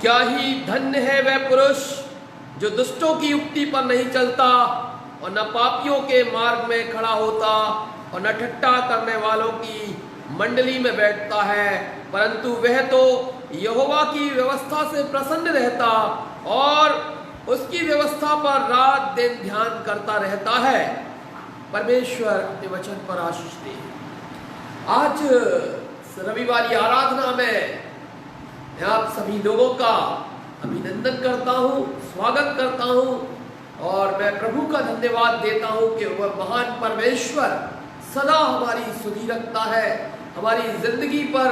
क्या ही धन्य है वह पुरुष जो दुष्टों की युक्ति पर नहीं चलता और न पापियों के मार्ग में खड़ा होता और न ठट्ठा करने वालों की मंडली में बैठता है, परंतु वह तो यहोवा की व्यवस्था से प्रसन्न रहता और उसकी व्यवस्था पर रात दिन ध्यान करता रहता है। परमेश्वर अपने वचन पर आशीष दे। आज रविवार आराधना में मैं आप सभी लोगों का अभिनंदन करता हूं, स्वागत करता हूं और मैं प्रभु का धन्यवाद देता हूं कि वह महान परमेश्वर सदा हमारी सुधि रखता है, हमारी जिंदगी पर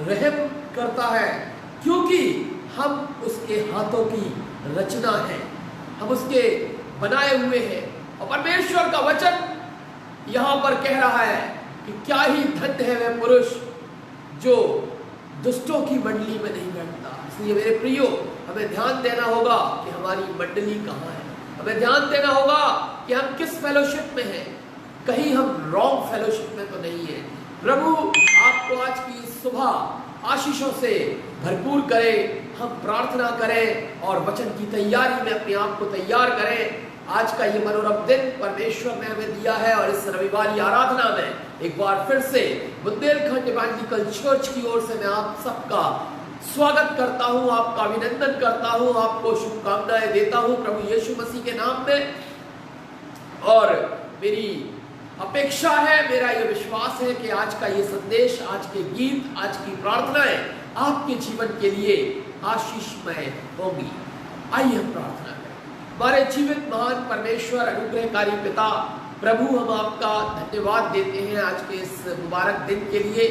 रहम करता है, क्योंकि हम उसके हाथों की रचना है, हम उसके बनाए हुए हैं। और परमेश्वर का वचन यहाँ पर कह रहा है कि क्या ही धन्य है वह पुरुष जो दुष्टों की मंडली में नहीं बैठता। इसलिए मेरे प्रियो, हमें ध्यान देना होगा कि हमारी मंडली कहाँ है, हमें ध्यान देना होगा कि हम किस फेलोशिप में हैं, कहीं हम रॉन्ग फेलोशिप में तो नहीं है। प्रभु आपको आज की सुबह आशीषों से भरपूर करे। हम प्रार्थना करें और वचन की तैयारी में अपने आप को तैयार करें। आज का ये मनोरम दिन परमेश्वर ने हमें दिया है और इस रविवार आराधना में एक बार फिर से बुंदेलखंड इवेंजेलिकल चर्च की ओर से मैं आप सबका स्वागत करता हूं, आपका अभिनंदन करता हूं, आपको शुभकामनाएं देता हूं प्रभु यीशु मसीह के नाम में। और मेरी अपेक्षा है, मेरा ये विश्वास है कि आज का ये संदेश, आज के गीत, आज की प्रार्थनाएं आपके जीवन के लिए आशीषमय होंगी। आइए हम प्रार्थना करें। हमारे जीवित महान परमेश्वर, अनुग्रहकारी पिता प्रभु, हम आपका धन्यवाद देते हैं आज के इस मुबारक दिन के लिए।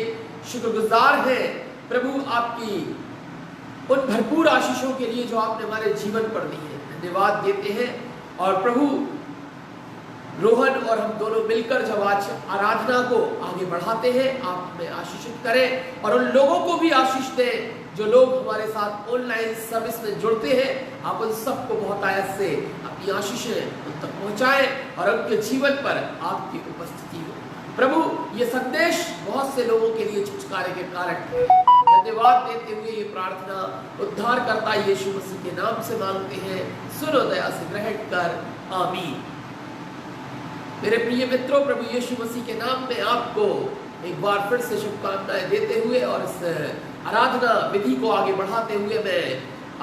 शुक्रगुजार हैं प्रभु आपकी उन भरपूर आशीषों के लिए जो आपने हमारे जीवन पर दी है। धन्यवाद देते हैं। और प्रभु रोहन और हम दोनों मिलकर जब आज आराधना को आगे बढ़ाते हैं, आप हमें आशीषित करें और उन लोगों को भी आशीष दें जो लोग हमारे साथ ऑनलाइन सर्विस में जुड़ते हैं। आप उन सबको बहुत आयत से अपनी आशीषें उन तक पहुंचाएं और उनके जीवन पर आपकी उपस्थिति हो। प्रभु, ये संदेश बहुत से लोगों के लिए छुटकारे के कारक है। धन्यवाद देते हुए ये प्रार्थना उद्धारकर्ता यीशु मसीह के नाम से मांगते हैं। सुनो दया से ग्रहण कर, आमीन। मेरे प्रिय मित्रों, प्रभु यीशु मसीह के नाम में आपको एक बार फिर से शुभकामनाएं देते हुए और इस आराधना विधि को आगे बढ़ाते हुए मैं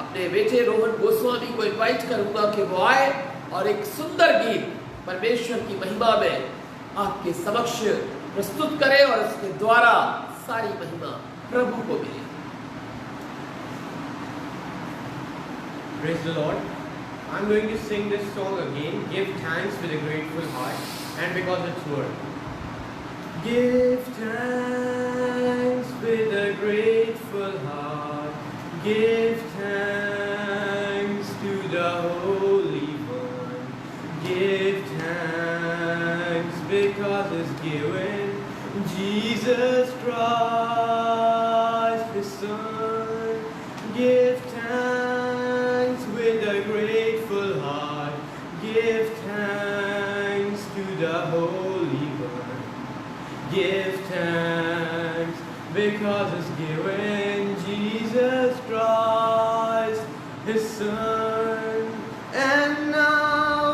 अपने बेटे रोहन गोस्वामी को इनवाइट करूंगा कि वो आए और एक सुंदर गीत परमेश्वर की महिमा में आपके समक्ष प्रस्तुत करें और इसके द्वारा सारी महिमा प्रभु को मिले। Praise the Lord. I'm going to sing this song again, Give Thanks with a Grateful Heart, and because it's word. Give thanks with a grateful heart, give thanks to the Holy One, give thanks because it's given Jesus Christ, His Son. Give thanks with a grateful heart, give thanks to the Holy One. Give thanks because it's given Jesus Christ, His Son. And now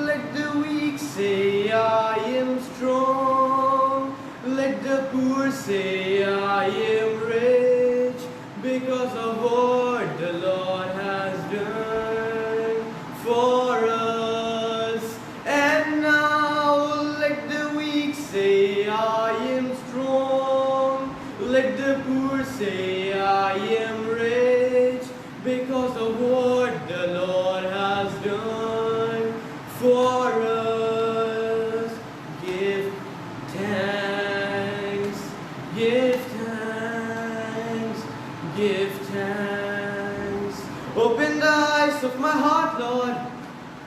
let the weak say, I am strong. Let the poor say, I am rich, because of what the Lord has done for us. And now let the weak say, I am strong. Let the poor say, I am rich, because of what the Lord has done for us. Give thanks, give thanks, give thanks. Open the eyes of my heart, Lord.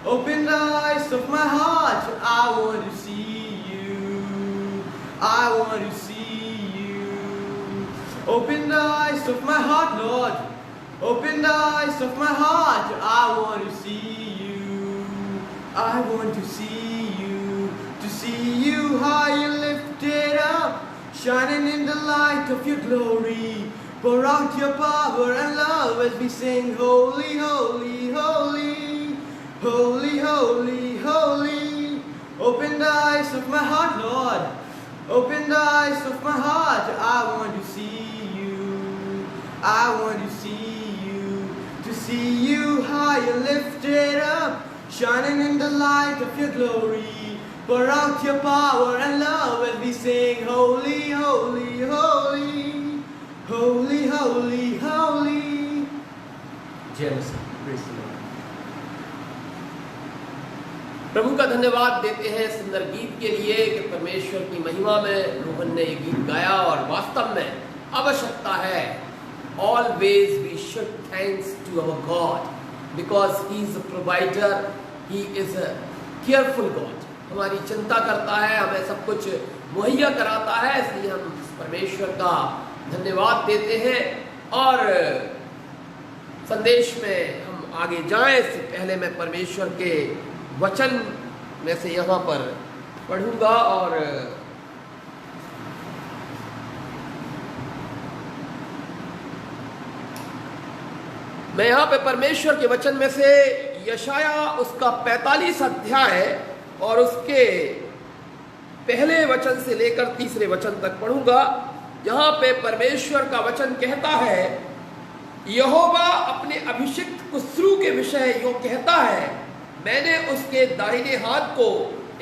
Open the eyes of my heart. I want to see you. I want to see you. Open the eyes of my heart, Lord. Open the eyes of my heart. I want to see you. I want to see you. To see you high and lifted up, shining in the light of your glory. Pour out your power and love as we sing, holy, holy, holy, holy, holy, holy. Open the eyes of my heart, Lord. Open the eyes of my heart. I want to see you. I want to see you. To see you high and lifted up, shining in the light of your glory. Pour out your power and love as we sing, holy, holy, holy, holy, holy, holy. जय मसीह, praise the Lord. प्रभु का धन्यवाद देते हैं सुंदर गीत के लिए कि परमेश्वर की महिमा में रोहन ने ये गीत गाया, और वास्तव में आवश्यकता है always we should thanks to our God because he is a provider, he is a careful God. हमारी चिंता करता है, हमें सब कुछ मुहैया कराता है, इसलिए हम परमेश्वर का धन्यवाद देते हैं। और संदेश में हम आगे जाएं इससे पहले मैं परमेश्वर के वचन में से यहाँ पर पढ़ूंगा, और मैं यहाँ पे परमेश्वर के वचन में से यशाया उसका 45 अध्याय और उसके पहले वचन से लेकर तीसरे वचन तक पढ़ूंगा। यहाँ पे परमेश्वर का वचन कहता है, यहोवा अपने अभिषिक्त कुस्रू के विषय यूं कहता है, मैंने उसके दाहिने हाथ को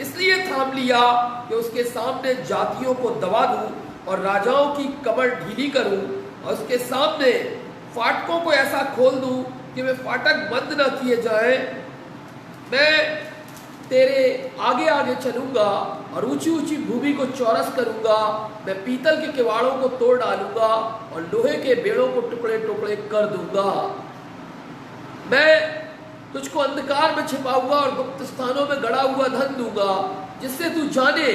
इसलिए थाम लिया कि उसके सामने जातियों को दबा दूं और राजाओं की कमर ढीली करूं, और उसके सामने फाटकों को ऐसा खोल दूं कि वे फाटक बंद न किए जाएं। मैं तेरे आगे आगे चलूंगा और ऊंची ऊंची भूमि को चौरस करूंगा। मैं पीतल के किवाड़ों को तोड़ डालूंगा और लोहे के बेड़ों को टुकड़े टुकड़े कर दूंगा। मैं तुझको अंधकार में छिपाऊंगा और गुप्त स्थानों में गड़ा हुआ धन दूंगा, जिससे तू जाने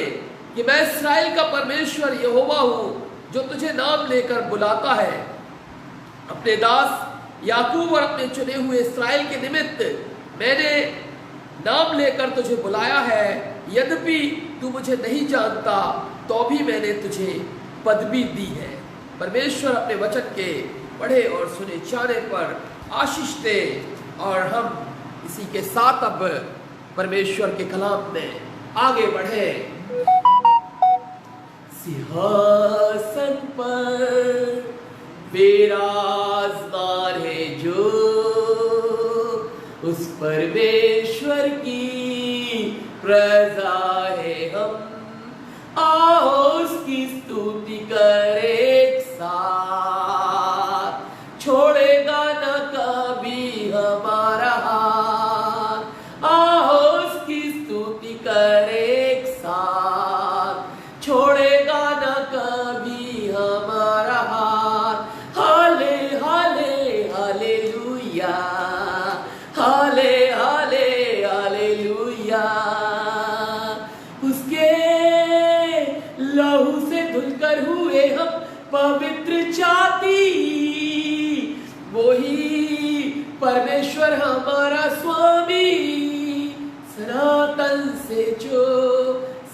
कि मैं इस्राएल का परमेश्वर यहोवा हूं, जो तुझे नाम लेकर बुलाता है। अपने दास याकूब और अपने चुने हुए इस्राएल के निमित्त मैंने नाम लेकर तुझे बुलाया है। यद्यपि तू मुझे नहीं जानता तो भी मैंने तुझे पदवी दी है। परमेश्वर अपने वचन के पढ़े और सुने जाने पर आशीष दे, और हम इसी के साथ अब परमेश्वर के कलाम में आगे बढ़े। सिंहासन पर विराजमान है जो, उस परमेश्वर की प्रजा है हम, आओ उसकी स्तुति करे एक साथ। छोड़ेगा न कभी हमारा हाथ, आओ उसकी स्तुति करे एक साथ। छोड़ेगा न कभी हमारा हाथ। हाले हाले हालेलुया, हाले हाले हालेलुया। उसके लहू से धुलकर हुए हम पवित्र जाति, वही परमेश्वर हमारा स्वामी। सनातन से जो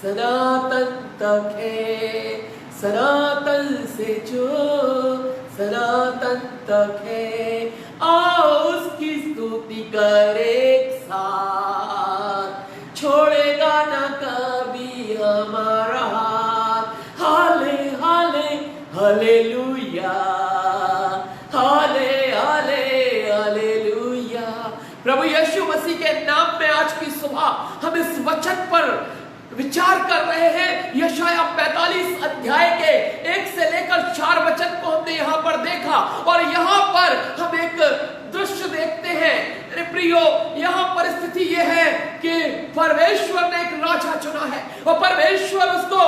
सनातन तक है, सनातन से जो सनातन तक है, आओ उसकी स्तुति करे एक साथ। छोड़ेगा न कभी हमारा हाथ। हाले हाले हालेलुया, हाले हाले हालेलुया। प्रभु यीशु मसीह के नाम में आज की सुबह हम इस वचन पर विचार कर रहे हैं। यशाया 45 अध्याय के 1 से लेकर 4 वचन को हमने यहाँ पर देखा, और यहाँ पर हम एक दृश्य देखते हैं। मेरे प्रियो, यहाँ परिस्थिति ये है कि परमेश्वर ने एक राजा चुना है, और परमेश्वर उसको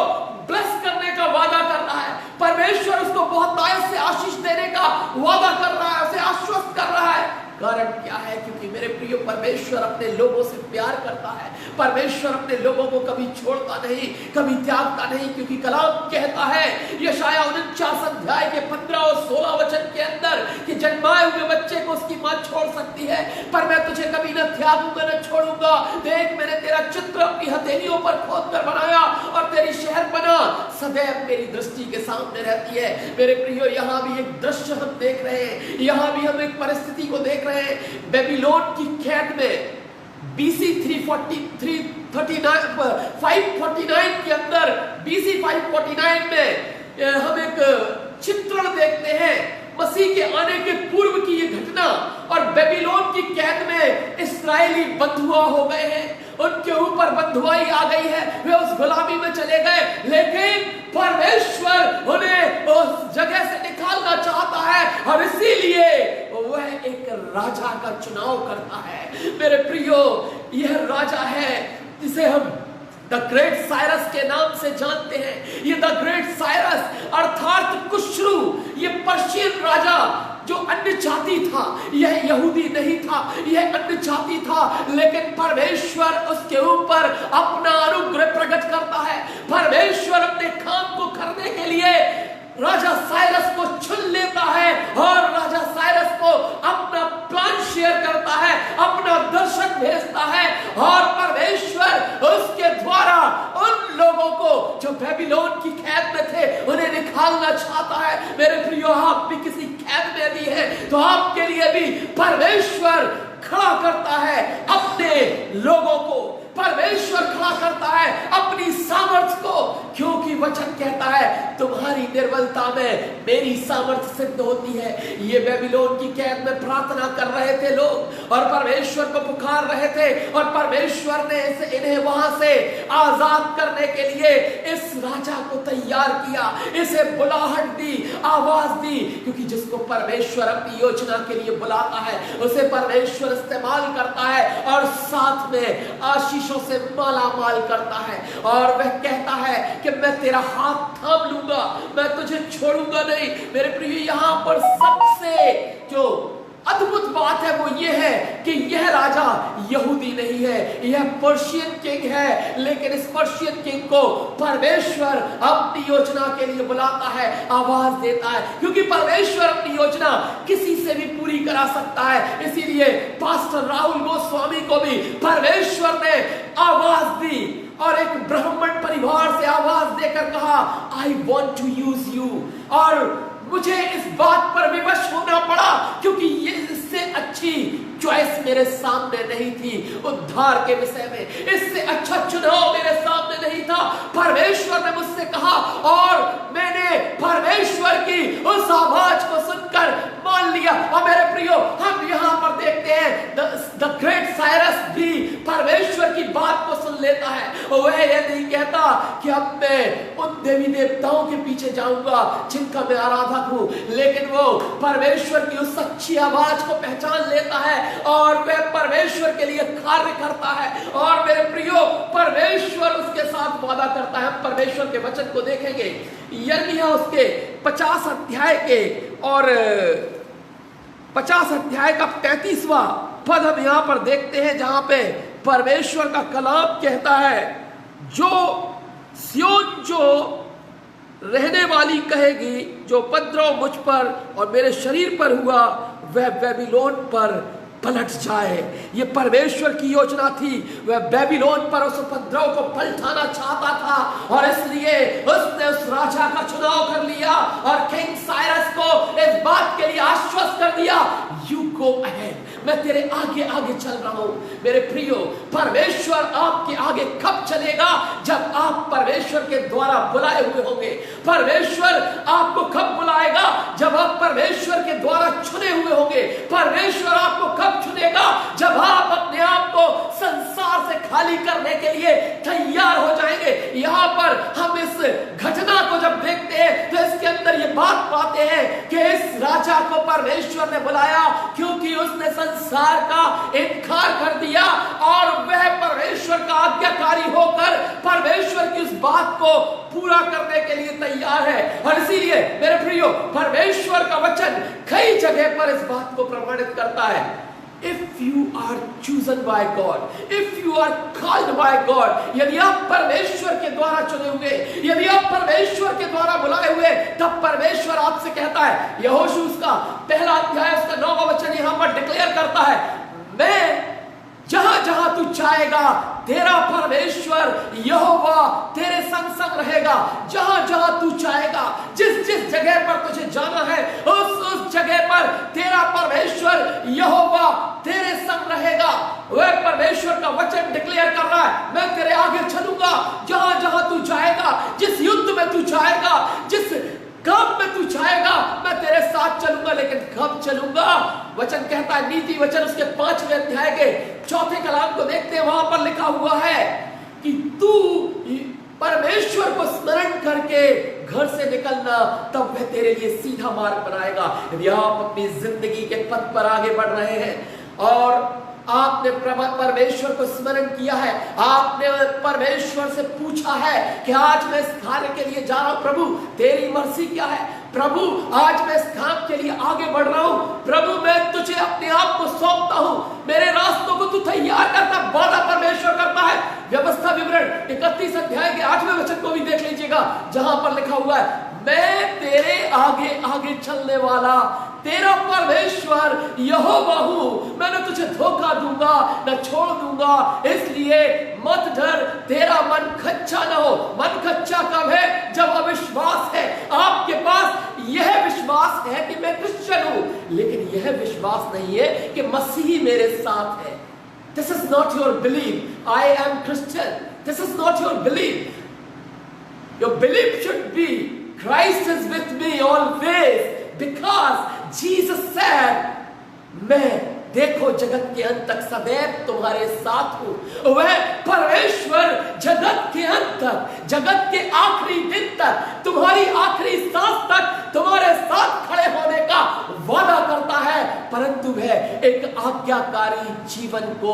ब्लेस करने का वादा कर रहा है। परमेश्वर उसको बहुत आयत से आशीष देने का वादा कर रहा है, उसे आश्वस्त कर रहा है। कारण क्या है? क्योंकि मेरे प्रियो, परमेश्वर अपने लोगों से प्यार करता है। परमेश्वर अपने लोगों को कभी छोड़ता नहीं, कभी त्यागता नहीं, क्योंकि कलाम कहता है यशाया 49 अध्याय के 15 और 16 वचन के अंदर कि जन्माए हुए बच्चे को उसकी मां छोड़ सकती है, पर मैं तुझे कभी न त्यागूंगा न छोड़ूंगा। देख, मैंने तेरा चित्र अपनी हथेलियों पर खोद कर बनाया और तेरी शहर बना सदैव मेरी दृष्टि के सामने रहती है। मेरे प्रियो, यहाँ भी एक दृश्य हम देख रहे हैं, यहाँ भी हम एक परिस्थिति को देख रहे हैं। बेबीलोन की कैद में BC 549 के अंदर, BC 549 में हम एक चित्रण देखते हैं मसीह के आने के पूर्व की ये घटना। और बेबीलोन की कैद में इस्राएली बंधुआ हो गए हैं, उनके ऊपर बंधुआई आ गई है, वे उस गुलामी में चले गए। लेकिन परमेश्वर उन्हें उस जगह से निकालना चाहता है और इसीलिए वह एक राजा का चुनाव करता है। मेरे प्रियो, यह राजा है जिसे हम द ग्रेट साइरस के नाम से जानते हैं। ये द ग्रेट साइरस अर्थात खुसरू, ये पर्शियन राजा जो अन्य जाति था, यह यहूदी नहीं था, यह अन्य जाति था। लेकिन परमेश्वर उसके ऊपर अपना अनुग्रह प्रकट करता है। परमेश्वर अपने काम को करने के लिए राजा साइरस को चुन लेता है और राजा साइरस को अपना प्लान शेयर करता है, अपना दर्शन भेजता है और परमेश्वर उसके द्वारा उन लोगों को जो बेबीलोन की कैद में थे उन्हें निकालना चाहता है। मेरे प्रियो, आप भी किसी कैद में भी हैं तो आपके लिए भी परमेश्वर खड़ा करता है अपने लोगों को। परमेश्वर खड़ा करता है अपनी सामर्थ्य को, क्योंकि वचन कहता है तुम्हारी निर्बलता में मेरी सामर्थ्य सिद्ध होती है। ये बेबीलोन की कैद में प्रार्थना कर रहे थे लोग और परमेश्वर को पुकार रहे थे और परमेश्वर ने इन्हें वहां से आजाद करने के लिए इस राजा को तैयार किया, इसे बुलाहट दी, आवाज दी, क्योंकि जिसको परमेश्वर अपनी योजना के लिए बुलाता है उसे परमेश्वर इस्तेमाल करता है और साथ में आशीष से माला माल करता है। और वह कहता है कि मैं तेरा हाथ थाम लूंगा, मैं तुझे छोड़ूंगा नहीं। मेरे प्रिय, यहां पर सबसे जो अद्भुत बात है वो ये है कि यह राजा यहूदी नहीं है, यह पर्शियन किंग है। लेकिन इस पर्शियन किंग को परमेश्वर अपनी योजना के लिए बुलाता है, आवाज देता है, क्योंकि परमेश्वर अपनी योजना किसी से भी पूरी करा सकता है। इसीलिए पास्टर राहुल गोस्वामी को भी परमेश्वर ने आवाज दी और एक ब्राह्मण परिवार से आवाज देकर कहा, I want to use you. और मुझे इस बात पर विवश होना पड़ा क्योंकि ये इससे अच्छी चॉइस मेरे सामने नहीं थी उद्धार के विषय में, इससे अच्छा चुनाव मेरे सामने नहीं था। परमेश्वर ने मुझसे कहा और मैंने परमेश्वर की उस आवाज को सुनकर मान लिया। और मेरे प्रियो, हम यहाँ पर देखते हैं द ग्रेट साइरस भी परमेश्वर की बात को सुन लेता है। वह यह नहीं कहता कि अब मैं उन देवी देवताओं के पीछे जाऊंगा जिनका मैं आराधक हूं, लेकिन वो परमेश्वर की उस सच्ची आवाज को पहचान लेता है और वह परमेश्वर के लिए कार्य करता है। और मेरे प्रियो, परमेश्वर उसके साथ वादा करता है। हम परमेश्वर के वचन को देखेंगे, यिर्मयाह उसके 50 अध्याय के और 50 अध्याय का 35वां पद हम यहां पर देखते हैं, जहां पे परमेश्वर का कलाम कहता है, जो सियोन जो रहने वाली कहेगी, जो उपद्रव मुझ पर और मेरे शरीर पर हुआ वह बेबीलोन पर पलट जाए। ये परमेश्वर की योजना थी, वह बेबीलोन पर उस उपद्रव को पलटाना चाहता था और इसलिए उसने उस राजा का चुनाव कर लिया और किंग साइरस को इस बात के लिए आश्वस्त कर दिया, यू गो अहेड, मैं तेरे आगे आगे चल रहा हूं। मेरे प्रियो, परमेश्वर आपके आगे कब चलेगा? जब आप परमेश्वर के द्वारा बुलाए हुए होंगे। परमेश्वर आपको कब बुलाएगा? जब आप परमेश्वर के द्वारा चुने हुए होंगे। परमेश्वर आपको कब चुनेगा? जब आप अपने आप को संसार से खाली करने के लिए तैयार हो जाएंगे। यहाँ पर हम इस घटना को जब देखते हैं तो इसके अंदर ये बात पाते हैं कि इस राजा को परमेश्वर ने बुलाया क्योंकि उसने संसार का इनकार कर दिया और वह परमेश्वर का आज्ञाकारी होकर परमेश्वर की उस बात को पूरा करने के लिए तैयार है। और इसीलिए मेरे प्रियो, परमेश्वर का वचन कई जगह पर इस बात को प्रमाणित करता है, If you are chosen by God, if you are called by God, यदि आप परमेश्वर के द्वारा चुने हुए, यदि आप परमेश्वर के द्वारा बुलाए हुए, तब परमेश्वर आपसे कहता है, यहोशू उसका 1 अध्याय उसका 9वां वचन यहाँ पर डिक्लेयर करता है, मैं जहां जहां तू जाएगा तेरा परमेश्वर यहोवा तेरे संग संग रहेगा। रहेगा, जहां जहां तू चाहेगा, जिस जिस जगह पर तुझे जाना है उस जगह पर तेरा परमेश्वर यहोवा तेरे संग रहेगा। वह परमेश्वर का वचन डिक्लेयर कर रहा है, मैं तेरे आगे चलूंगा, जहां जहां तू जाएगा, जिस युद्ध में तू जाएगा, जिस काम में तू चाहेगा, मैं तेरे साथ चलूंगा। लेकिन कब चलूंगा? वचन कहता है, नीति वचन उसके 5वें अध्याय के 4थे कलाम को देखते हैं, वहां पर लिखा हुआ है कि तू परमेश्वर को स्मरण करके घर से निकलना, तब वह तेरे लिए सीधा मार्ग बनाएगा। यदि आप अपनी जिंदगी के पथ पर आगे बढ़ रहे हैं और आपने परमेश्वर को स्मरण किया है, आपने परमेश्वर से पूछा है कि आज मैं इस कार्य के लिए जा रहा हूं, प्रभु तेरी मर्जी क्या है, प्रभु आज मैं इस काम के लिए आगे बढ़ रहा हूं, प्रभु मैं तुझे अपने आप को सौंपता हूं, मेरे रास्तों को तू तैयार करता, वादा परमेश्वर करता है। व्यवस्था विवरण 31 अध्याय के 8वें वचन को भी देख लीजिएगा, जहां पर लिखा हुआ है, मैं तेरे आगे आगे चलने वाला तेरा परमेश्वर यहोवा हूं, मैं न तुझे धोखा दूंगा न छोड़ दूंगा, इसलिए मत डर, तेरा मन खच्चा न हो। मन खच्चा कब है? जब अविश्वास है। आपके पास यह विश्वास है कि मैं क्रिश्चियन हूं, लेकिन यह विश्वास नहीं है कि मसीही मेरे साथ है। This is not your belief. I am Christian. This is not your belief. Your belief should be Christ is with me always, because Jesus said, मैं देखो जगत के अंत तक सदैव तुम्हारे साथ हूं। वह परमेश्वर जगत के अंत तक, जगत के आखिरी दिन तक, तुम्हारी आखिरी सांस तक तुम्हारे साथ खड़े होने का वादा करता है, परंतु वह एक आज्ञाकारी जीवन को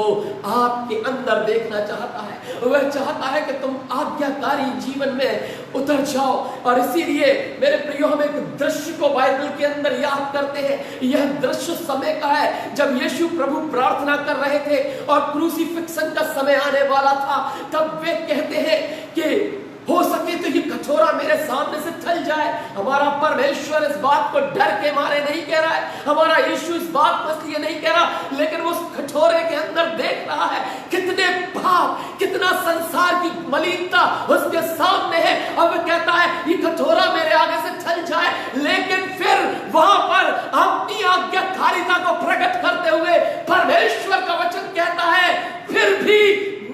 आपके अंदर देखना चाहता है। वह चाहता है कि तुम आज्ञाकारी जीवन में उतर जाओ। और इसीलिए मेरे प्रियो, हम एक दृश्य को बाइबल के अंदर याद करते हैं। यह दृश्य समय का है जब यीशु प्रभु प्रार्थना कर रहे थे और क्रूसीफिक्शन का समय आने वाला था। तब वे कहते हैं कि हो सके तो ये कटोरा मेरे सामने से टल जाए। हमारा परमेश्वर इस बात को डर के मारे नहीं कह रहा है, हमारा यीशु इस बात को इसलिए नहीं कह रहा, लेकिन वो उस कटोरे के अंदर देख रहा है कितने पाप, कितना संसार की मलिनता उसके सामने है। अब वो कहता है ये कटोरा मेरे आगे से टल जाए, लेकिन फिर वहां पर अपनी आज्ञाकारिता को प्रकट करते हुए परमेश्वर का वचन कहता है, फिर भी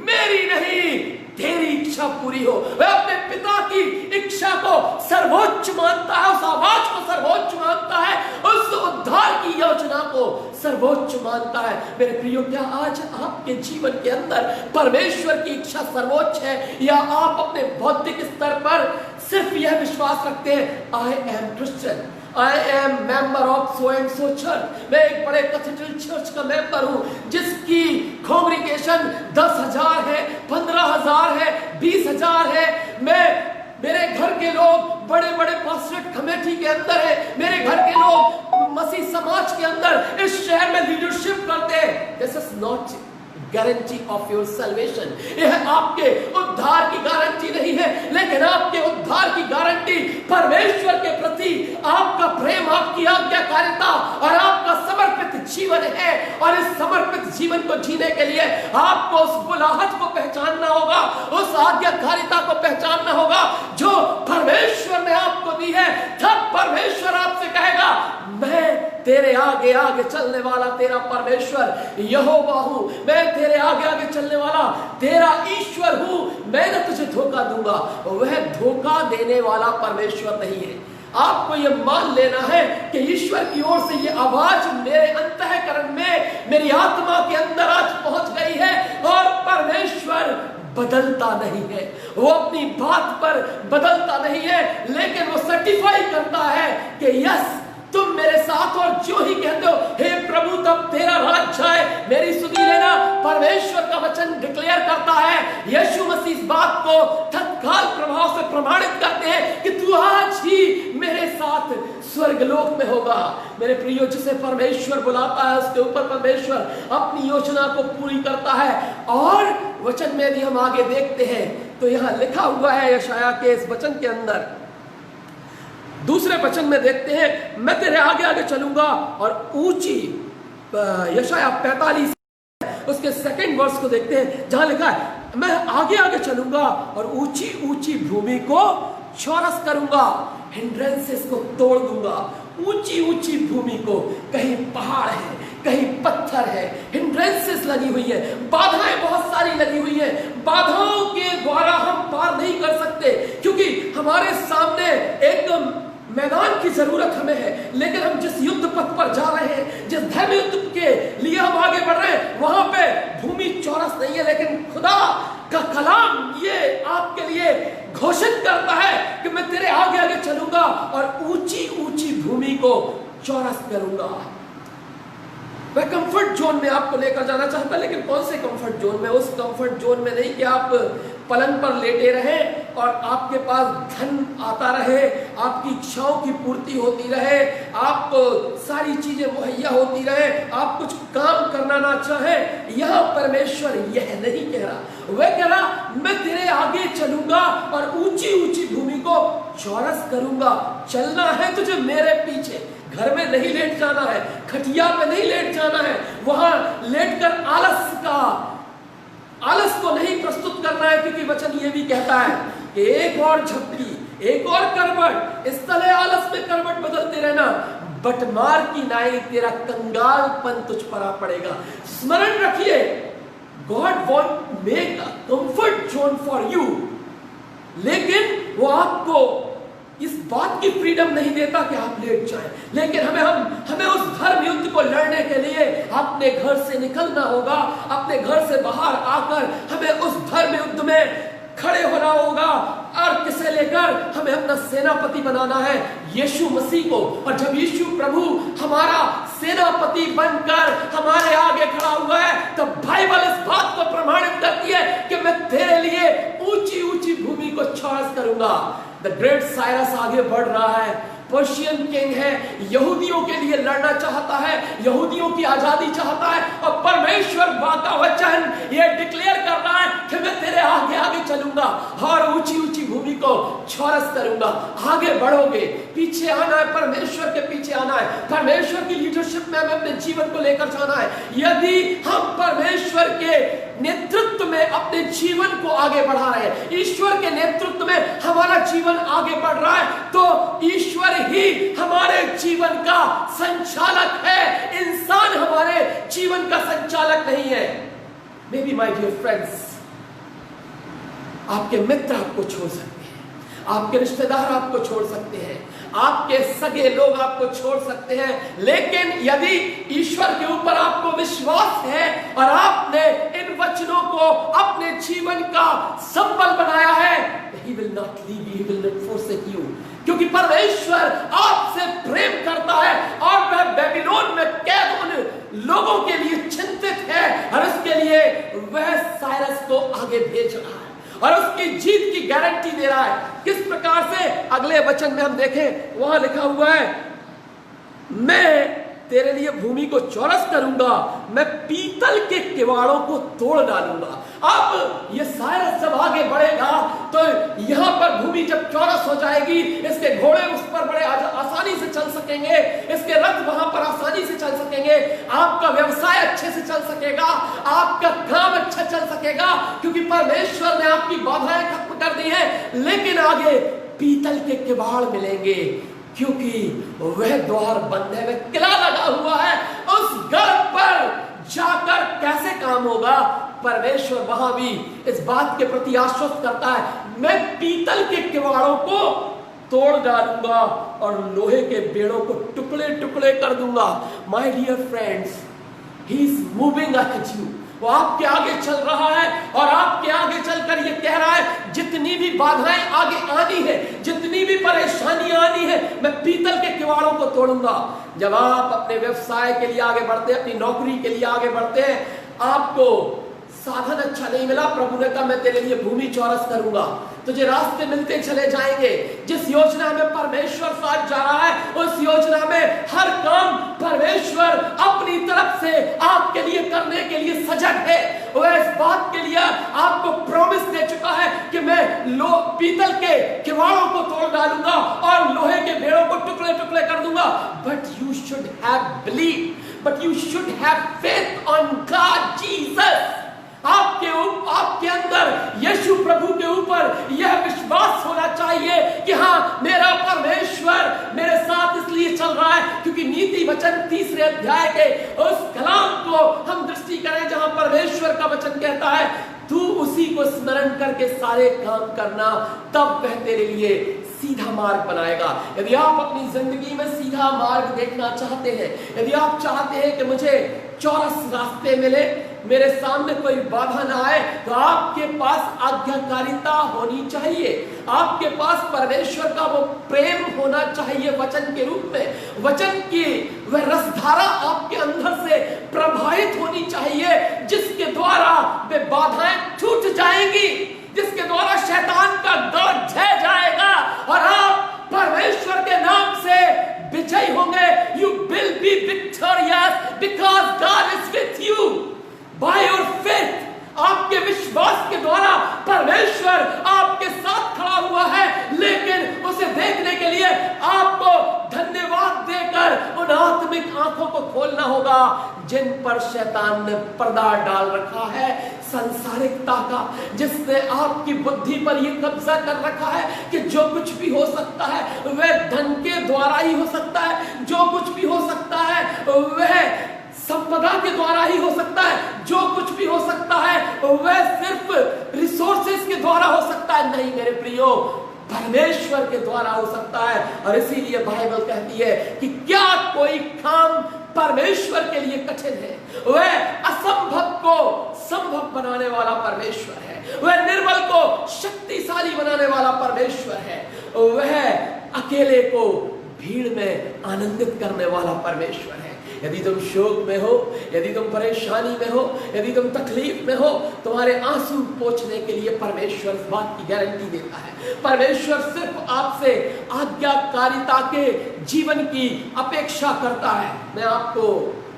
मेरी नहीं तेरी इच्छा पूरी हो। वह अपने पिता की इच्छा को सर्वोच्च मानता है, उस आवाज को सर्वोच्च मानता है, उस उद्धार की योजना को सर्वोच्च मानता है। मेरे प्रियो, क्या आज आपके जीवन के अंदर परमेश्वर की इच्छा सर्वोच्च है, या आप अपने बौद्धिक स्तर पर सिर्फ यह विश्वास रखते हैं, I am Christian, I am member of so and so church, मैं एक बड़े कैथेड्रल चर्च का मेंबर हूं जिसकी कॉन्ग्रीगेशन 10,000 है, 15,000 है, 20,000 है। मेरे घर के लोग बड़े बड़े पास्टरेट कमेटी के अंदर है, मेरे घर के लोग मसीह समाज के अंदर इस शहर में लीडरशिप करते हैं। This is not guarantee of your salvation, यह आपके उद्धार की गारंटी नहीं है, लेकिन आपके उद्धार की गारंटी परमेश्वर के प्रति आपका प्रेम, आपकी आज्ञाकारिता और आपका समर्पित जीवन है। और इस समर्पित जीवन को जीने के लिए आपको उस बुलाहट को पहचानना होगा, उस आज्ञाकारिता को पहचानना होगा जो परमेश्वर ने आपको दी है। तब परमेश्वर आपसे कहेगा, मैं तेरे आगे आगे चलने वाला तेरा परमेश्वर यहोवा हूं, मैं तेरे आगे आगे चलने वाला तेरा ईश्वर हूं, मैं न तुझे धोखा दूंगा। वह धोखा देने वाला परमेश्वर नहीं है। आपको यह मान लेना है कि ईश्वर की ओर से यह आवाज मेरे अंतःकरण में, मेरी आत्मा के अंदर आज पहुंच गई है, और परमेश्वर बदलता नहीं है, वो अपनी बात पर बदलता नहीं है, लेकिन वो सर्टिफाई करता है कि यस तुम मेरे साथ, और जो ही कहते हो हे प्रभु तब तेरा राज जाए। मेरी सुनी लेना, परमेश्वर का वचन डिक्लेयर करता है, यीशु मसीह इस बात को तत्काल प्रभाव से प्रमाणित करते हैं कि तू आज ही मेरे साथ स्वर्गलोक में होगा। मेरे प्रियो, जिसे परमेश्वर बुलाता है उसके ऊपर परमेश्वर अपनी योजना को पूरी करता है। और वचन में यदि हम आगे देखते हैं तो यहां लिखा हुआ है यशायाह के इस वचन के अंदर, दूसरे वचन में देखते हैं, मैं तेरे आगे आगे चलूंगा और ऊंची, यशायाह 45 उसके सेकंड वर्स को देखते हैं जहां लिखा है, मैं आगे आगे चलूंगा और ऊंची ऊंची भूमि को चौरस करूंगा, हिंड्रेंसेस को तोड़ दूंगा। ऊंची ऊंची भूमि को, कहीं पहाड़ है, कहीं पत्थर है, हिंड्रेंसेस लगी हुई है, बाधाएं बहुत सारी लगी हुई है। बाधाओं के द्वारा हम पार नहीं कर सकते, क्योंकि हमारे सामने एक मैदान की जरूरत हमें है, लेकिन हम जिस युद्ध पथ पर जा रहे हैं, जिस धर्म युद्ध के लिए हम आगे बढ़ रहे हैं, वहां पे भूमि चौरस नहीं है, लेकिन खुदा का कलाम ये आपके लिए घोषित करता है कि मैं तेरे आगे आगे चलूंगा और ऊंची ऊंची भूमि को चौरस करूंगा। मैं कंफर्ट जोन में आपको लेकर जाना चाहता, लेकिन कौन से कंफर्ट जोन में? उस कंफर्ट जोन में नहीं कि आप पलंग पर लेटे रहे और आपके पास धन आता रहे, आपकी इच्छाओं की पूर्ति होती रहे, आप सारी चीजें मुहैया होती रहे, आप कुछ काम करना ना चाहे। यह परमेश्वर यह नहीं कह रहा, वह कह रहा मैं तेरे आगे चलूंगा और ऊंची ऊंची भूमि को चौरस करूंगा। चलना है तुझे मेरे पीछे, घर में नहीं लेट जाना है, खटिया पे नहीं लेट जाना है, वहां लेटकर आलस को नहीं प्रस्तुत करना है, क्योंकि वचन ये भी कहता है कि एक और झपकी, एक और करवट, इस तरह आलस में करवट बदलते रहना, बटमार की नाई तेरा कंगालपन तुझ पर आ पड़ेगा। स्मरण रखिए, God want make a comfort zone for you, लेकिन वो आपको इस बात की फ्रीडम नहीं देता कि आप लेट जाएं, लेकिन हमें उस धर्म युद्ध को लड़ने के लिए अपने घर से निकलना होगा। अपने घर से बाहर आकर हमें उस धर्म युद्ध में खड़े होना होगा, और किसे लेकर? हमें अपना सेनापति बनाना है, यीशु मसीह को। और जब यीशु प्रभु हमारा सेनापति बनकर हमारे आगे खड़ा हुआ है, तो बाइबल इस बात को प्रमाणित करती है कि मैं तेरे लिए ऊंची ऊंची भूमि को चौरस करूंगा। द ग्रेट साइरस आगे बढ़ रहा है, पर्शियन किंग है, यहूदियों के लिए लड़ना चाहता है, यहूदियों की आजादी चाहता है, और परमेश्वर का वचन ये डिक्लेयर कर रहा है कि मैं तेरे आगे आगे चलूंगा और ऊंची ऊंची भूमि को चौरस करूंगा। आगे बढ़ोगे, पीछे आना है, परमेश्वर के पीछे आना है, परमेश्वर की लीडरशिप में हमें अपने जीवन को लेकर जाना है। यदि हम परमेश्वर के नेतृत्व में अपने जीवन को आगे बढ़ा रहे हैं, ईश्वर के नेतृत्व में हमारा जीवन आगे बढ़ रहा है, तो ईश्वर ही हमारे जीवन का संचालक है, इंसान हमारे जीवन का संचालक नहीं है। Maybe my dear friends, आपके मित्र आपको छोड़ सकते हैं, आपके रिश्तेदार आपको छोड़ सकते हैं, आपके सगे लोग आपको छोड़ सकते हैं, लेकिन यदि ईश्वर के ऊपर आपको विश्वास है और आपने इन वचनों को अपने जीवन का संबल बनाया है, he will not leave you, he will not forsake you, क्योंकि परमेश्वर आपसे प्रेम करता है और वह बेबीलोन में कैद उन लोगों के लिए चिंतित है, और उसके लिए वह साइरस को आगे भेज रहा है और उसकी जीत की गारंटी दे रहा है। किस प्रकार से? अगले वचन में हम देखें, वहां लिखा हुआ है, मैं तेरे लिए भूमि को चौरस करूंगा, मैं पीतल के किवाड़ों को तोड़ डालूंगा। अब ये साइरस जब आगे बढ़ेगा तो यहां पर भूमि जब चौरस हो जाएगी, इसके घोड़े उस पर बड़े आसानी से चल सकेंगे, इसके रथ वहां पर आसानी से चल सकेंगे, आपका व्यवसाय अच्छे से चल सकेगा, आपका काम अच्छा चल सकेगा, क्योंकि परमेश्वर ने आपकी बाधाएं खत्म कर दी है। लेकिन आगे पीतल के किवाड़ मिलेंगे, क्योंकि वह द्वार बंद है, वह किला लगा हुआ है। उस गर्भ पर जाकर कैसे काम होगा? परमेश्वर वहां भी इस बात के प्रति आश्वस्त करता है, मैं पीतल के किवाड़ों को तोड़ डालूंगा और लोहे के बेड़ों को टुकड़े टुकड़े कर दूंगा। My dear friends, he is moving ahead you, वो आपके आगे चल रहा है और आपके आगे चलकर ये कह रहा है, जितनी भी बाधाएं आगे आनी है, जितनी भी परेशानियां आनी है, मैं पीतल के किवाड़ों को तोड़ूंगा। जब आप अपने व्यवसाय के लिए आगे बढ़ते हैं, अपनी नौकरी के लिए आगे बढ़ते हैं, आपको साधन अच्छा नहीं मिला, प्रभु ने कहा मैं तेरे लिए भूमि चौरस करूंगा, तुझे रास्ते मिलते चले जाएंगे। जिस योजना में परमेश्वर साथ जा रहा है, उस योजना में हर काम परमेश्वर अपनी तरफ से आपके लिए करने के लिए सजग है। वह इस बात के लिए आपको प्रॉमिस दे चुका है कि मैं पीतल के किवाड़ों को तोड़ डालूंगा और लोहे के भेड़ों को टुकड़े टुकड़े कर दूंगा। But you should have believe, but you should have faith on God Jesus. आपके अंदर यीशु प्रभु के ऊपर यह विश्वास होना चाहिए कि हाँ, मेरा परमेश्वर मेरे साथ इसलिए चल रहा है क्योंकि नीति वचन 3 अध्याय के उस कलाम को हम दृष्टि करें जहां परमेश्वर का वचन कहता है, तू उसी को स्मरण करके सारे काम करना, तब वह तेरे लिए सीधा मार्ग बनाएगा। यदि आप अपनी जिंदगी में सीधा मार्ग देखना चाहते हैं, यदि आप चाहते हैं कि मुझे चौरस रास्ते मिले, मेरे सामने कोई बाधा ना आए, तो आपके पास आज्ञाकारिता होनी चाहिए। आपके पास परमेश्वर का वो प्रेम होना चाहिए वचन के रूप में। वचन की वह रसधारा आपके अंदर से प्रभावित होनी चाहिए, जिसके द्वारा वे बाधाएं छूट जाएंगी, जिसके द्वारा शैतान का दौर झड़ जाएगा और आप परमेश्वर के नाम से विजयी होंगे। You will be victorious because God is with you by your faith। आपके विश्वास के द्वारा परमेश्वर आपके साथ खड़ा हुआ है, लेकिन उसे देखने के लिए आपको धन्यवाद देकर उन आत्मिक आंखों को खोलना होगा जिन पर शैतान ने पर्दा डाल रखा है, संसारिकता का, जिसने आपकी बुद्धि पर यह कब्जा कर रखा है कि जो कुछ भी हो सकता है वह धन के द्वारा ही हो सकता है, जो कुछ भी हो सकता है वह संपदा के द्वारा ही हो सकता है, जो कुछ भी हो सकता है वह सिर्फ रिसोर्सेस के द्वारा हो सकता है। नहीं मेरे प्रियो, परमेश्वर के द्वारा हो सकता है। और इसीलिए बाइबल कहती है कि क्या कोई काम परमेश्वर के लिए कठिन है? वह असंभव को संभव बनाने वाला परमेश्वर है, वह निर्बल को शक्तिशाली बनाने वाला परमेश्वर है, वह अकेले को भीड़ में आनंदित करने वाला परमेश्वर है। यदि तुम शोक में हो, यदि तुम परेशानी में हो, यदि तुम तकलीफ में हो, तुम्हारे आंसू पोंछने के लिए परमेश्वर इस बात की गारंटी देता है। परमेश्वर सिर्फ आपसे आज्ञाकारिता के जीवन की अपेक्षा करता है। मैं आपको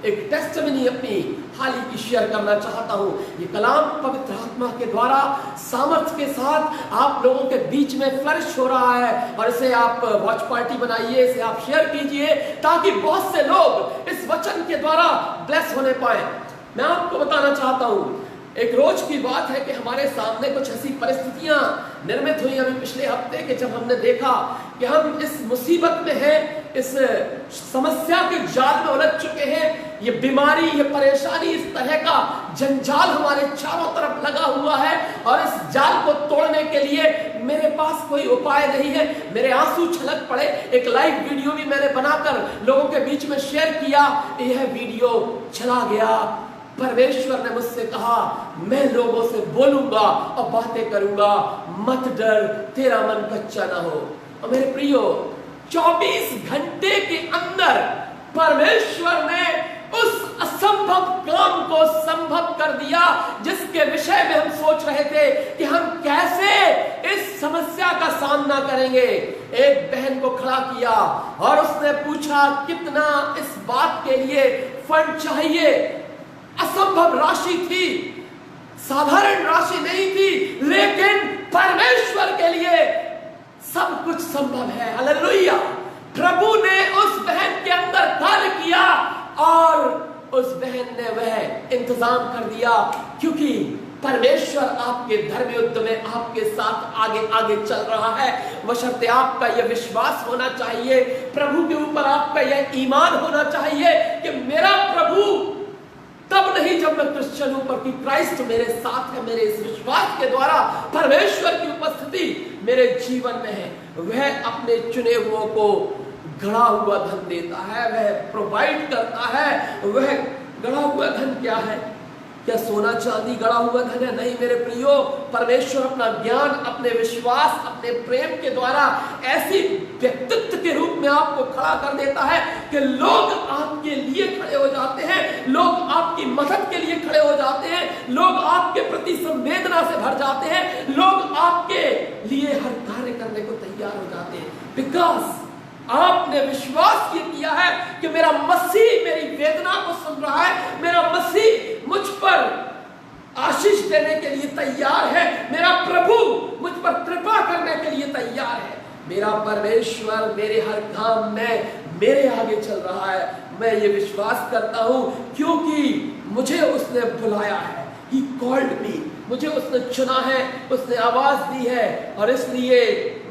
एक टेस्टिमनी अपनी हाल ही की शेयर करना चाहता हूं। ये कलाम पवित्र आत्मा के द्वारा सामर्थ्य के साथ आप लोगों के बीच में फ्लरिश हो रहा है, और इसे आप वॉच पार्टी बनाइए, इसे आप शेयर कीजिए ताकि बहुत से लोग इस वचन के द्वारा ब्लेस होने पाए। मैं आपको बताना चाहता हूं, एक रोज की बात है कि हमारे सामने कुछ ऐसी परिस्थितियां निर्मित हुई अभी पिछले हफ्ते के, जब हमने देखा कि हम इस मुसीबत में हैं, इस समस्या के जाल में उलझ चुके हैं। ये बीमारी, ये परेशानी, इस तरह का जंजाल हमारे चारों तरफ लगा हुआ है, और इस जाल को तोड़ने के लिए मेरे पास कोई उपाय नहीं है। मेरे आंसू छलक पड़े। एक लाइव वीडियो भी मैंने बनाकर लोगों के बीच में शेयर किया। यह वीडियो चला गया। परमेश्वर ने मुझसे कहा, मैं लोगों से बोलूंगा और बातें करूंगा, मत डर, तेरा मन कच्चा ना हो। और मेरे प्रियो, 24 घंटे के अंदर परमेश्वर ने उस असंभव काम को संभव कर दिया, जिसके विषय में हम सोच रहे थे कि हम कैसे इस समस्या का सामना करेंगे। एक बहन को खड़ा किया और उसने पूछा कितना इस बात के लिए फंड चाहिए। असंभव राशि थी, साधारण राशि नहीं थी, लेकिन परमेश्वर के लिए सब कुछ संभव है। हालेलुया। प्रभु ने उस बहन के अंदर कार्य किया और उस बहन ने वह इंतजाम कर दिया, क्योंकि परमेश्वर आपके धर्म युद्ध में आपके साथ आगे आगे चल रहा है। बशर्ते आपका यह विश्वास होना चाहिए, प्रभु के ऊपर आपका यह ईमान होना चाहिए कि मेरा प्रभु तब नहीं जब मैं क्रिश्चियन हूं, पर कि क्राइस्ट मेरे साथ है। मेरे इस विश्वास के द्वारा परमेश्वर की उपस्थिति मेरे जीवन में है। वह अपने चुने हुओं को गड़ा हुआ धन देता है, वह प्रोवाइड करता है। वह गड़ा हुआ धन क्या है? क्या सोना चांदी गड़ा हुआ धन है? नहीं मेरे प्रियो, परमेश्वर अपना ज्ञान, अपने विश्वास, अपने प्रेम के द्वारा ऐसी व्यक्तित्व के रूप में आपको खड़ा कर देता है कि लोग आपके लिए खड़े हो जाते हैं, लोग आपकी मदद के लिए खड़े हो जाते हैं, लोग आपके प्रति संवेदना से भर जाते हैं, लोग आपके लिए हर कार्य करने को तैयार हो जाते हैं। बिकॉज आपने विश्वास ये किया है कि मेरा मसीह मेरी वेदना को सुन रहा है, मेरा मसीह मुझ पर आशीष देने के लिए तैयार है, मेरा प्रभु मुझ पर कृपा करने के लिए तैयार है, मेरा परमेश्वर मेरे हर काम में मेरे आगे चल रहा है। मैं ये विश्वास करता हूं क्योंकि मुझे उसने बुलाया है, He called me, मुझे उसने चुना है, उसने आवाज दी है, और इसलिए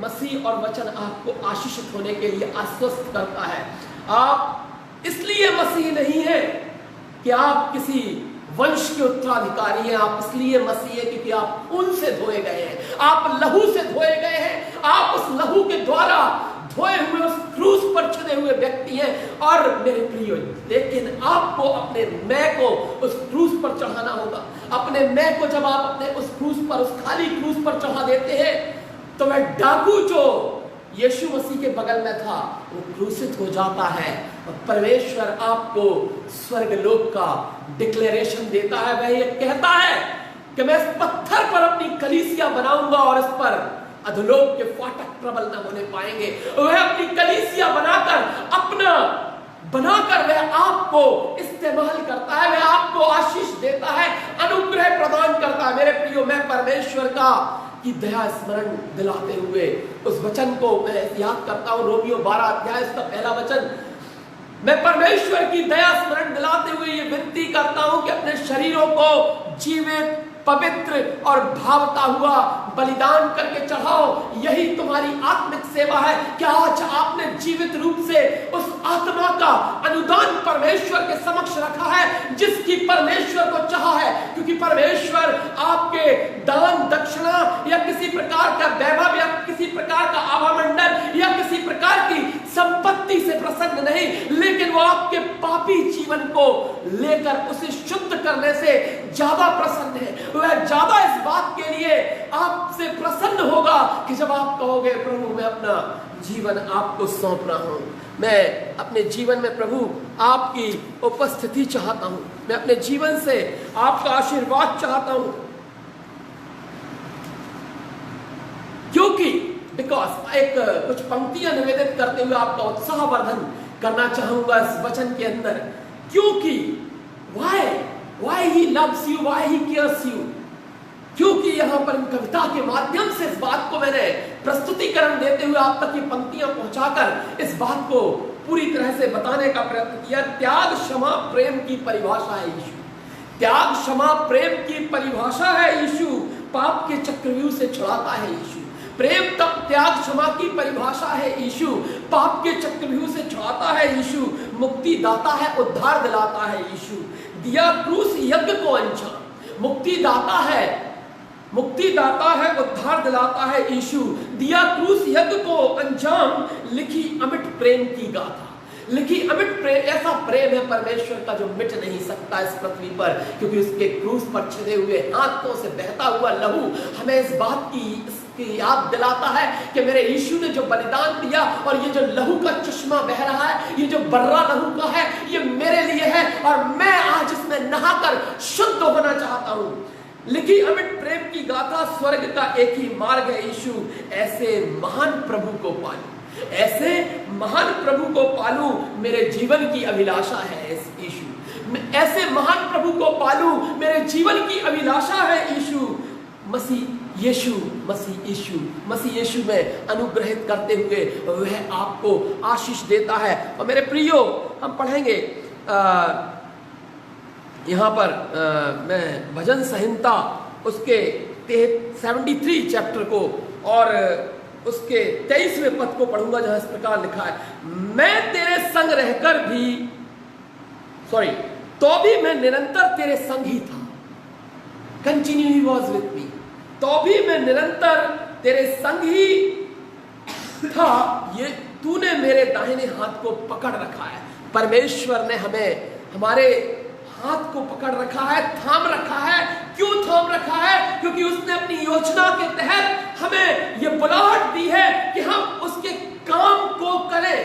मसीह और वचन आपको आशीषित होने के लिए आश्वस्त करता है। आप इसलिए मसीह नहीं है कि आप किसी वंश के उत्तराधिकारी हैं, आप इसलिए मसीह है क्योंकि आप खून से धोए गए हैं, आप लहू से धोए गए हैं, आप उस लहू के द्वारा धोए हुए उस क्रूस पर चढ़े हुए व्यक्ति हैं। और मेरे प्रियो, लेकिन आपको अपने मैं को उस क्रूस पर चढ़ाना होगा। अपने मैं को जब आप अपने उस क्रूस पर, उस खाली क्रूस पर चढ़ा देते हैं, तो वह डाकू जो यीशु मसीह के बगल में था वो क्रूसित हो जाता है, और परमेश्वर आपको स्वर्गलोक का डिक्लेरेशन देता है। वह ये कहता है कि मैं इस पत्थर पर अपनी कलीसिया बनाऊंगा और इस पर अधोलोक के फाटक प्रबल न होने पाएंगे। वह अपनी कलीसिया बनाकर वह आपको इस्तेमाल करता है, वह आपको आशीष देता है, अनुग्रह प्रदान करता है। मेरे प्रियो, मैं परमेश्वर की दया स्मरण दिलाते हुए उस वचन को मैं याद करता हूँ, रोमियो 12 अध्याय उसका पहला वचन। मैं परमेश्वर की दया स्मरण दिलाते हुए ये विनती करता हूं कि अपने शरीरों को जीवित, पवित्र और भावता हुआ बलिदान करके चढ़ाओ, यही तुम्हारी आत्मिक सेवा है। क्या आज आपने जीवित रूप से उस आत्मा का अनुदान परमेश्वर के समक्ष रखा है जिसकी परमेश्वर को चाहा है? क्योंकि परमेश्वर आपके दान, दक्षिणा या किसी प्रकार का वैभव या किसी प्रकार का आभामंडल या किसी प्रकार की संपत्ति से प्रसन्न नहीं, लेकिन वो आपके पापी जीवन को लेकर उसे शुद्ध करने से ज्यादा प्रसन्न है। वह ज्यादा इस बात के लिए आपसे प्रसन्न होगा कि जब आप कहोगे, प्रभु मैं अपना जीवन आपको सौंप रहा हूं, मैं अपने जीवन में प्रभु आपकी उपस्थिति चाहता हूं, मैं अपने जीवन से आपका आशीर्वाद चाहता हूं, क्योंकि एक कुछ पंक्तियां निवेदित करते हुए आपका उत्साहवर्धन करना चाहूंगा इस वचन के अंदर। क्योंकि why he loves you, why he cares you, क्योंकि यहां पर कविता के माध्यम से इस बात को मैंने प्रस्तुतिकरण देते हुए आप तक ये पंक्तियां पहुंचाकर इस बात को पूरी तरह से बताने का प्रयत्न किया। त्याग, क्षमा, प्रेम की परिभाषा है यीशु। त्याग, क्षमा, प्रेम की परिभाषा है यीशु। पाप के चक्रव्यूह से छुड़ाता है यीशु। प्रेम तब त्याग, क्षमा की परिभाषा है यीशु। पाप के चक्रव्यूह से छुड़ाता है यीशु। मुक्ति दाता है, उद्धार दिलाता है यीशु। दिया क्रूस यज्ञ को अंजाम, मुक्ति दाता है, उद्धार दिलाता है यीशु। दिया क्रूस यज्ञ को अंजाम, लिखी अमिट प्रेम की गाथा। लिखी अमिट प्रेम, ऐसा प्रेम है परमेश्वर का जो मिट नहीं सकता इस पृथ्वी पर, क्योंकि उसके क्रूस पर छिदे हुए हाथों से बहता हुआ लहू हमें इस बात की याद दिलाता है कि मेरे यीशु ने जो बलिदान दिया, और ये जो लहू का चश्मा बह रहा है, ये जो बर्रा लहू का है, ये मेरे लिए है, और मैं आज इसमें नहाकर शुद्ध होना चाहता हूं। लिखी अमिट प्रेम की गाथा, स्वर्ग का एक ही मार्ग है यीशु। ऐसे महान प्रभु को पालूं, ऐसे महान प्रभु को पालूं, मेरे जीवन की अभिलाषा है यीशु। ऐसे महान प्रभु को पालूं, मेरे जीवन की अभिलाषा है यीशु। मसीह यीशु में अनुग्रहित करते हुए वह आपको आशीष देता है। और मेरे प्रियो, हम पढ़ेंगे यहाँ पर मैं भजन संहिता उसके 73 चैप्टर को और उसके 23वें पद को पढ़ूंगा, जहां इस प्रकार लिखा है, मैं तेरे संग रहकर भी तो भी मैं निरंतर तेरे संग ही था। Continue he was with me, तो भी मैं निरंतर तेरे संग ही था। ये तूने मेरे दाहिने हाथ को पकड़ रखा है। परमेश्वर ने हमें हमारे हाथ को पकड़ रखा है, थाम रखा है। क्यों थाम रखा है? क्योंकि उसने अपनी योजना के तहत हमें ये बुलाहट दी है कि हम उसके काम को करें।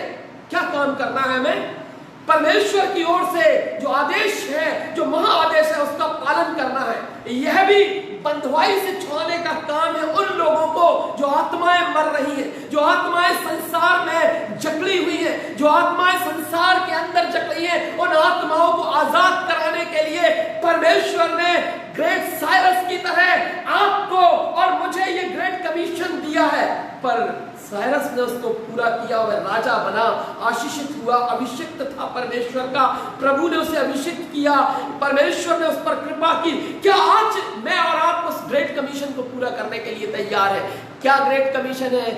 क्या काम करना है हमें? परमेश्वर की ओर से जो आदेश है, जो महाआदेश है, उसका पालन करना है। यह भी बंधुआई से छुड़ाने का काम है उन लोगों को जो आत्माएं मर रही हैं, जो आत्माएं संसार में जकड़ी हुई हैं, जो आत्माएं संसार के अंदर जकड़ी हैं। उन आत्माओं को आजाद कराने के लिए परमेश्वर ने ग्रेट साइरस की तरह आपको और मुझे ये ग्रेट कमीशन दिया है। पर साइरस ने उसको पूरा किया, वह राजा बना, आशीषित हुआ, अभिषिक्त था परमेश्वर का, प्रभु ने उसे अभिषिक्त किया, परमेश्वर ने उस पर कृपा की। क्या आज मैं और आप उस ग्रेट कमीशन को पूरा करने के लिए तैयार है? क्या ग्रेट कमीशन है?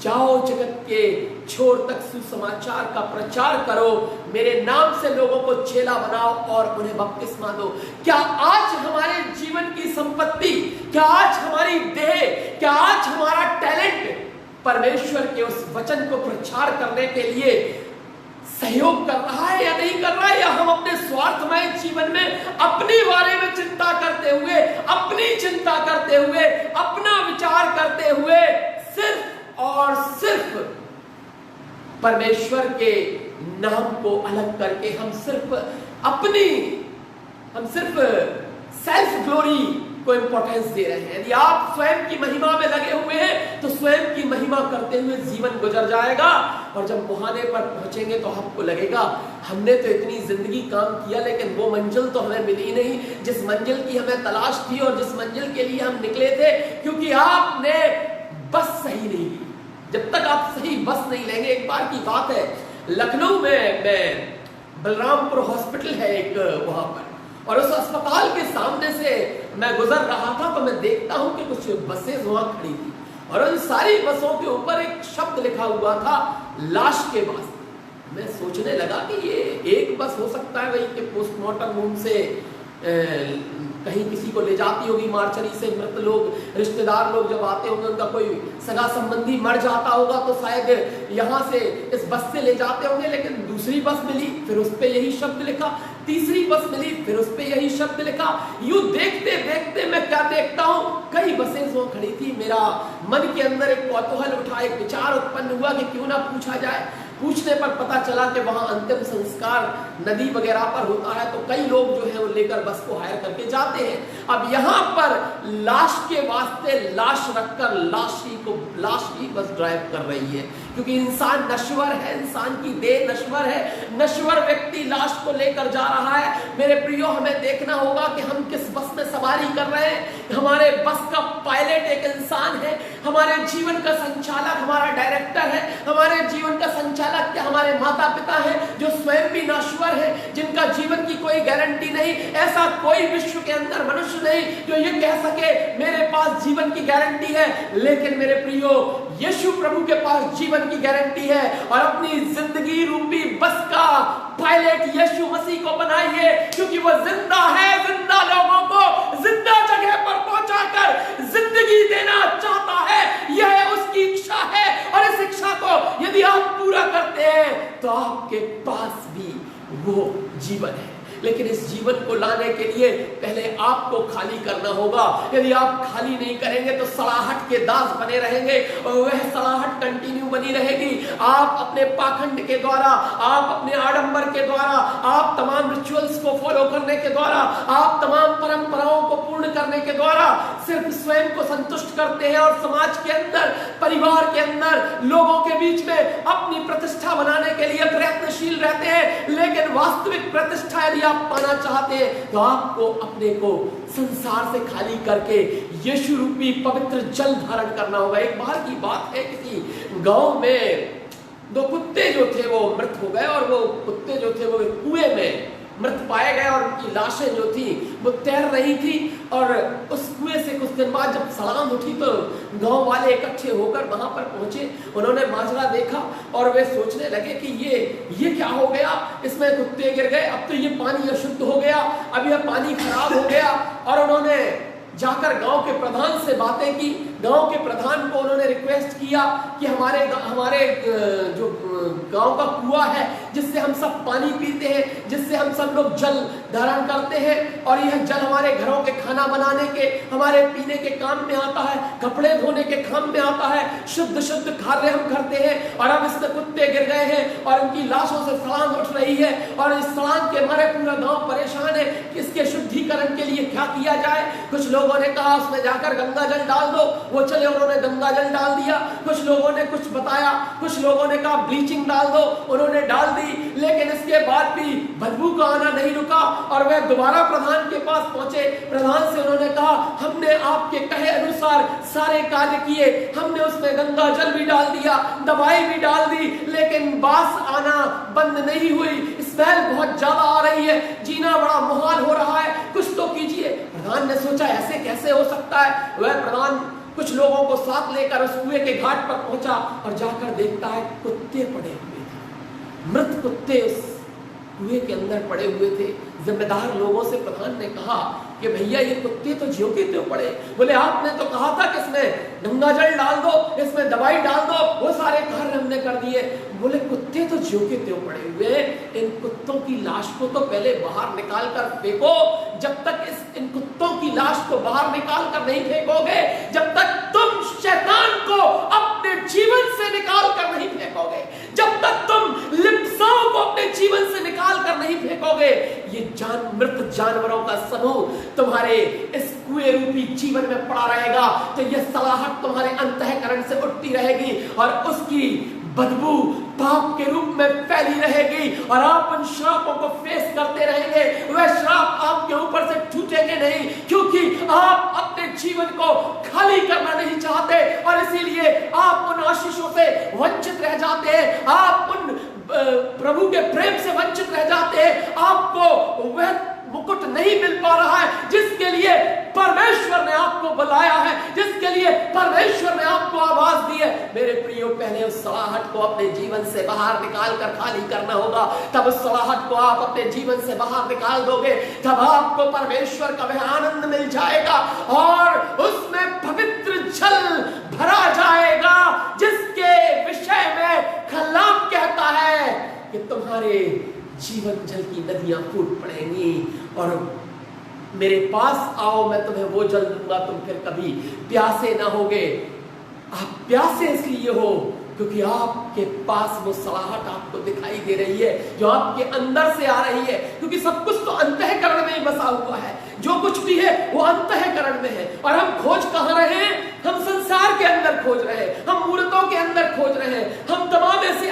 जाओ जगत के छोर तक सुसमाचार का प्रचार करो, मेरे नाम से लोगों को चेला बनाओ और उन्हें बपतिस्मा दो। क्या आज हमारे जीवन की संपत्ति, क्या आज हमारी देह, क्या आज हमारा टैलेंट परमेश्वर के उस वचन को प्रचार करने के लिए सहयोग कर रहा है या नहीं कर रहा है? या हम अपने स्वार्थमय जीवन में अपने बारे में चिंता करते हुए, अपनी चिंता करते हुए, अपना विचार करते हुए सिर्फ और सिर्फ परमेश्वर के नाम को अलग करके हम सिर्फ सेल्फ ग्लोरी को इंपॉर्टेंस दे रहे हैं। यदि आप स्वयं की महिमा में लगे हुए हैं तो स्वयं की महिमा करते हुए जीवन गुजर जाएगा, और जब मुहाने पर पहुंचेंगे तो आपको लगेगा हमने तो इतनी जिंदगी काम किया लेकिन वो मंजिल तो हमें मिली नहीं जिस मंजिल की हमें तलाश थी और जिस मंजिल के लिए हम निकले थे, क्योंकि आपने बस सही नहीं ली। जब तक आप सही बस नहीं लेंगे, एक बार की बात है, लखनऊ में मैं बलरामपुर हॉस्पिटल है एक वहां पर, और उस अस्पताल के सामने से मैं गुजर रहा था तो मैं देखता हूं कि कुछ बसें वहां खड़ी थी और उन सारी बसों के ऊपर एक शब्द लिखा हुआ था, लाश के वास्ते। मैं सोचने लगा कि ये एक बस हो सकता है वही कि पोस्टमार्टम रूम से कहीं किसी को ले जाती होगी, मार्चरी से मृत लोग, रिश्तेदार लोग जब आते होंगे, उनका कोई सगा संबंधी मर जाता होगा तो शायद यहाँ से इस बस से ले जाते होंगे। लेकिन दूसरी बस मिली, फिर उस पे यही शब्द लिखा, तीसरी बस मिली, फिर उस पे यही शब्द लिखा। यूं देखते देखते मैं क्या देखता हूँ, कई बसें वो खड़ी थी। मेरा मन के अंदर एक कौतूहल उठा, एक विचार उत्पन्न हुआ कि क्यों ना पूछा जाए। पूछने पर पता चला कि वहां अंतिम संस्कार नदी वगैरह पर होता है, तो कई लोग जो है वो लेकर बस को हायर करके जाते हैं। अब यहाँ पर लाश के वास्ते लाश रखकर लाश ही बस ड्राइव कर रही है, क्योंकि इंसान नश्वर है, इंसान की देह नश्वर है, नश्वर व्यक्ति लाश को लेकर जा रहा है। मेरे प्रियो, हमें देखना होगा कि हम किस बस में सवारी कर रहे हैं। हमारे बस का पायलट एक इंसान है, हमारे जीवन का संचालक हमारा डायरेक्टर है, हमारे जीवन का संचालक क्या हमारे माता पिता हैं जो स्वयं भी नश्वर है, जिनका जीवन की कोई गारंटी नहीं। ऐसा कोई विश्व के अंदर मनुष्य नहीं जो ये कह सके मेरे पास जीवन की गारंटी है। लेकिन मेरे प्रियो, यीशु प्रभु के पास जीवन की गारंटी है, और अपनी जिंदगी रूपी बस का पायलट यीशु मसीह को बनाइए, क्योंकि वो जिंदा है, जिंदा लोगों को जिंदा जगह पर पहुंचाकर जिंदगी देना चाहता है। यह उसकी इच्छा है, और इस इच्छा को यदि आप पूरा करते हैं तो आपके पास भी वो जीवन है। लेकिन इस जीवन को लाने के लिए पहले आपको खाली करना होगा। यदि आप खाली नहीं करेंगे तो सड़ाहट के दास बने रहेंगे, और वह सड़ाहट कंटिन्यू बनी रहेगी। आप अपने पाखंड के द्वारा, आप अपने आडंबर के द्वारा, आप तमाम रिचुअल्स को फॉलो करने के द्वारा, आप तमाम परंपराओं को पूर्ण करने के द्वारा सिर्फ स्वयं को संतुष्ट करते हैं, और समाज के अंदर, परिवार के अंदर, लोगों के बीच में अपनी प्रतिष्ठा बनाने के लिए प्रयत्नशील रहते हैं। लेकिन वास्तविक प्रतिष्ठा यदि पाना चाहते हैं तो आपको अपने को संसार से खाली करके यीशु रूपी पवित्र जल धारण करना होगा। एक बार की बात है, किसी गांव में दो कुत्ते जो थे वो मृत हो गए, और वो कुत्ते जो थे वो कुएं में मृत पाए गए, और उनकी लाशें जो थी वो तैर रही थी। और उस कुएं से कुछ दिन बाद जब सलाम उठी तो गांव वाले इकट्ठे होकर वहां पर पहुंचे। उन्होंने माजरा देखा और वे सोचने लगे कि ये क्या हो गया, इसमें कुत्ते गिर गए, अब तो ये पानी अशुद्ध हो गया, अब यह पानी खराब हो गया। और उन्होंने जाकर गांव के प्रधान से बातें की। गांव के प्रधान को उन्होंने रिक्वेस्ट किया कि हमारे जो गांव का कुआं है जिससे हम सब पानी पीते हैं, जिससे हम सब लोग जल धारण करते हैं, और यह जल हमारे घरों के खाना बनाने के, हमारे पीने के काम में आता है, कपड़े धोने के काम में आता है, शुद्ध शुद्ध कार्य हम करते हैं। और अब इसमें कुत्ते गिर गए हैं और उनकी लाशों से सड़ांग उठ रही है, और इस सड़ांग के मारे पूरा गांव परेशान है। इसके शुद्धिकरण के लिए क्या किया जाए? कुछ लोगों ने कहा उसमें जाकर गंगा जल डाल दो। वो चले, उन्होंने गंगा जल डाल दिया। कुछ लोगों ने कुछ बताया, कुछ लोगों ने कहा ब्लीचिंग डाल दो, उन्होंने डाल दी, लेकिन इसके बाद भी बदबू का आना नहीं रुका और वह दोबारा प्रधान के पास पहुंचे। प्रधान से उन्होंने कहा, हमने आपके कहे अनुसार सारे कार्य किए, हमने उसमें गंगा जल भी डाल दिया, दवाई भी डाल दी, लेकिन बास आना बंद नहीं हुई। स्मेल बहुत ज्यादा आ रही है, जीना बड़ा मुहाल हो रहा है, कुछ तो कीजिए। प्रधान ने सोचा ऐसे कैसे हो सकता है। वह प्रधान कुछ लोगों को साथ लेकर उस कुएं के घाट पर पहुंचा और जाकर देखता है कुत्ते पड़े हुए थे, मृत कुत्ते उस कुएं के अंदर पड़े हुए थे। जिम्मेदार लोगों से प्रधान ने कहा कि भैया ये कुत्ते तो ज्यों के त्यों पड़े। बोले आपने तो कहा था कि इसमें गंगा जल डाल दो, इसमें दवाई डाल दो, वो सारे कार्य हमने कर दिए। बोले कुत्ते तो ज्यों के त्यों पड़े हुए, इन कुत्तों की लाश को तो पहले बाहर निकाल कर फेंको। जब तक इन कुत्तों की लाश को बाहर निकाल कर नहीं फेंकोगे, जब तक तुम शैतान को अपने जीवन से निकाल कर नहीं फेंकोगे, जब तक तुम लिप्साओं को अपने जीवन से निकाल कर नहीं फेंकोगे, ये मृत जानवरों का समूह तुम्हारे इस कुएं रूपी जीवन में पड़ा रहेगा। तो यह सलाहट तुम्हारे अंतःकरण से उठती रहेगी और उसकी बदबू पाप के रूप में फैली रहेगी और आप उन श्रापों को फेस करते रहेंगे। वह श्राप आपके ऊपर से छूटेंगे नहीं, क्योंकि आप अपने जीवन को खाली करना नहीं चाहते और इसीलिए आप उन आशीषों से वंचित रह जाते हैं, आप उन प्रभु के प्रेम से वंचित रह जाते हैं। आपको वह मुकुट नहीं मिल पा रहा है जिसके लिए परमेश्वर ने आपको बुलाया है, जिसके लिए परमेश्वर ने आपको आवाज दी है। मेरे प्रियो, पहले उस सलाहट को अपने जीवन से बाहर निकाल कर खाली करना होगा। तब उस सलाहट को आप अपने जीवन से बाहर निकाल दोगे, तब आपको परमेश्वर का वह आनंद मिल जाएगा और उसमें पवित्र जल भरा जाएगा, जिसके विषय में कलाम कहता है कि तुम्हारे जीवन जल की नदियां फूट पड़ेंगी और मेरे पास आओ, मैं तुम्हें वो जल दूंगा, तुम फिर कभी प्यासे ना होगे। आप प्यासे इसलिए हो क्योंकि आपके पास वो सलाहट आपको दिखाई दे रही है जो आपके अंदर से आ रही है, क्योंकि सब कुछ तो अंतःकरण में ही बसा हुआ है। जो कुछ भी है वो अंतःकरण में है और हम खोज कहाँ रहे हैं? हम संसार के अंदर खोज रहे हैं, हम मूर्तों के अंदर खोज रहे हैं, हम तमाम ऐसी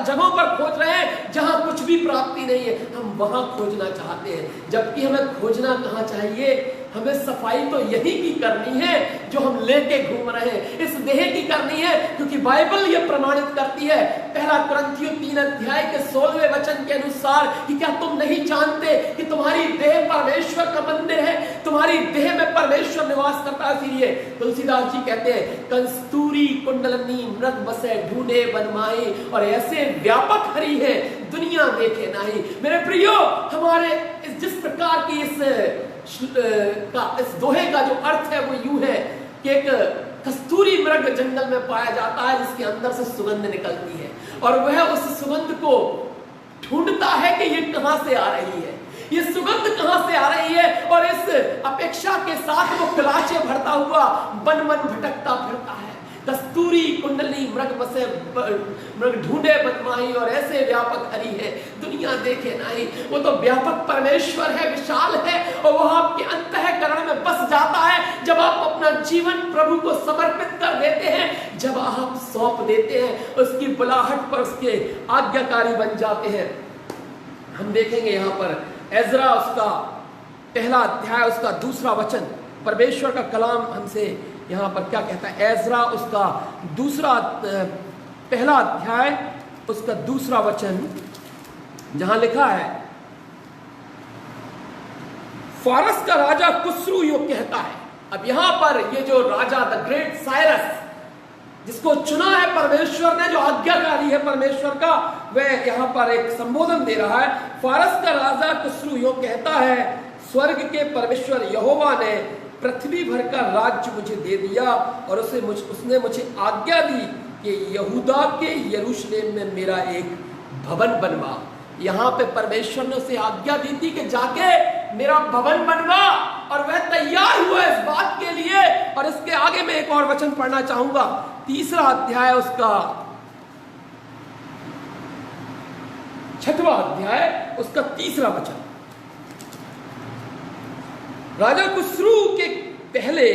जगहों पर खोज रहे हैं जहां कुछ भी प्राप्ति नहीं है। हम वहां खोजना चाहते हैं, जबकि हमें खोजना कहाँ चाहिए? हमें सफाई तो यही की करनी है जो हम लेके घूम रहे हैं, इस देह की करनी है, क्योंकि बाइबल ये प्रमाणित करती है 1 कुरिन्थियों 3 अध्याय के 16वें वचन के अनुसार कि क्या तुम नहीं जानते कि तुम्हारी देह परमेश्वर का मंदिर है, तुम्हारी देह में परमेश्वर निवास करता है। इसीलिए तुलसीदास जी कहते हैं, कस्तूरी कुंडलनी मृग बसे ढूंढे बनमाई, और ऐसे व्यापक हरि है दुनिया देखे नहीं। मेरे प्रियो, हमारे जिस प्रकार की इस दोहे का जो अर्थ है वो यूं है कि एक कस्तूरी मृग जंगल में पाया जाता है जिसके अंदर से सुगंध निकलती है और वह उस सुगंध को ढूंढता है कि ये कहां से आ रही है, ये सुगंध कहां से आ रही है, और इस अपेक्षा के साथ वो पिलाचे भरता हुआ बन भटकता फिरता है। कस्तूरी कुंडली मृग बसे मृग ढूंढे बनमाई, और ऐसे व्यापक हरि है दुनिया देखे नहीं। वो तो व्यापक परमेश्वर है, विशाल है, और वो आपके अंतःकरण में बस जाता है जब आप अपना जीवन प्रभु को समर्पित कर देते हैं, जब आप सौंप देते हैं, उसकी बुलाहट पर उसके आज्ञाकारी बन जाते हैं। हम देखेंगे यहाँ पर एजरा उसका 1 अध्याय उसका 2 वचन, परमेश्वर का कलाम हमसे यहाँ पर क्या कहता है। एजरा उसका 1 अध्याय उसका 2 वचन, जहां लिखा है, फारस का राजा कुस्रू यो कहता है। अब यहां पर ये जो राजा द ग्रेट साइरस, जिसको चुना है परमेश्वर ने, जो आज्ञाकारी है परमेश्वर का, वह यहां पर एक संबोधन दे रहा है। फारस का राजा कुस्रू यो कहता है, स्वर्ग के परमेश्वर यहोवा ने पृथ्वी भर का राज्य मुझे दे दिया और उसने मुझे आज्ञा दी कि यहूदा के यरूशलेम में मेरा एक भवन बनवा। यहाँ पे परमेश्वर ने उसे आज्ञा दी थी कि जाके मेरा भवन बनवा, और वह तैयार हुआ इस बात के लिए। और इसके आगे मैं एक और वचन पढ़ना चाहूंगा, 3 अध्याय उसका 6वां अध्याय उसका 3 वचन। राजा कुस्रू के पहले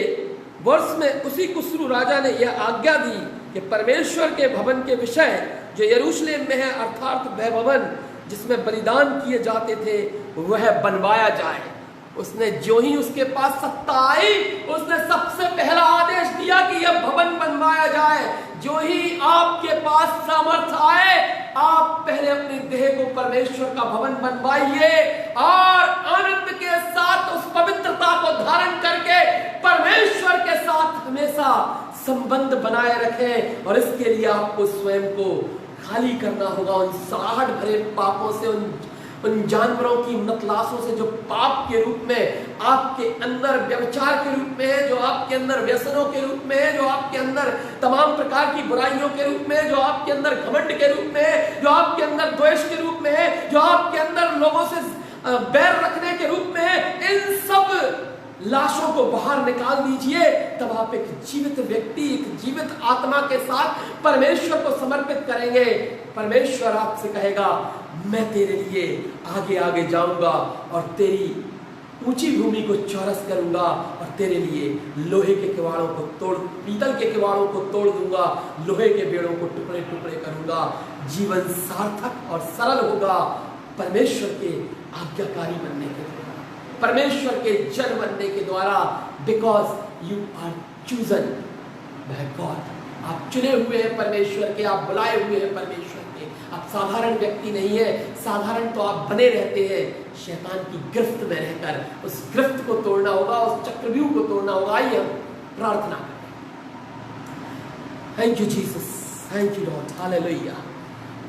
वर्ष में उसी कुस्रू राजा ने यह आज्ञा दी कि परमेश्वर के भवन के विषय जो यरूशलेम में है, अर्थात वह भवन जिसमें बलिदान किए जाते थे, वह बनवाया जाए। उसने जो ही उसके पास सत्ता आई, उसने सबसे पहला आदेश दिया कि यह भवन बनवाया जाए। जो ही आपके पास सामर्थ्य आए, आप पहले अपने देह को परमेश्वर का भवन बनवाइए और आनंद के साथ उस पवित्रता को धारण करके परमेश्वर के साथ हमेशा संबंध बनाए रखें। और इसके लिए आपको स्वयं को खाली करना होगा उन सड़ाहट भरे पापों से, उन जानवरों की मतलाशों से जो पाप के रूप में आपके अंदर व्यभिचार के रूप में है, जो आपके अंदर व्यसनों के रूप में है, जो आपके अंदर तमाम प्रकार की बुराइयों के रूप में है, जो आपके अंदर घमंड के रूप में है, जो आपके अंदर द्वेष के रूप में है, जो आपके अंदर लोगों से बैर रखने के रूप में है। इन सब लाशों को बाहर निकाल दीजिए, तब आप एक जीवित व्यक्ति, एक जीवित आत्मा के साथ परमेश्वर को समर्पित करेंगे। परमेश्वर आपसे कहेगा, मैं तेरे लिए आगे आगे जाऊंगा और तेरी ऊंची भूमि को चौरस करूंगा और तेरे लिए लोहे के किवाड़ों को तोड़, पीतल के किवाड़ों को तोड़ दूंगा, लोहे के बेड़ों को टुकड़े टुकड़े करूंगा। जीवन सार्थक और सरल होगा परमेश्वर के आज्ञाकारी बनने के द्वारा, परमेश्वर के जन बनने के द्वारा। Because you are chosen by God, आप चुने हुए हैं परमेश्वर के, आप बुलाए हुए हैं परमेश्वर के। आप साधारण व्यक्ति नहीं है, साधारण तो आप बने रहते हैं। शैतान की गिरफ्त में रहकर उस गिरफ्त को तोड़ना होगा, उस चक्रव्यूह को तोड़ना होगा। आइए हम प्रार्थना करें। Thank you Jesus, thank you Lord, hallelujah,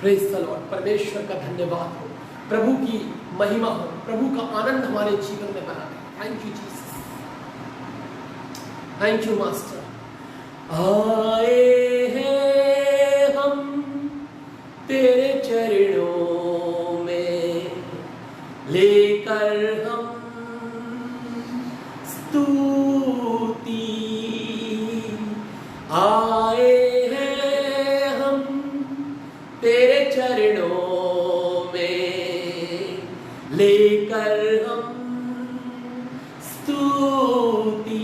praise the Lord. परमेश्वर का धन्यवाद हो, प्रभु की महिमा हो, प्रभु का आनंद हमारे जीवन में बना रहे। Thank you Jesus, thank you master. आए हैं हम तेरे चरणों में, लेकर हम स्तुति। आए हैं हम तेरे चरणों में, लेकर हम स्तुति।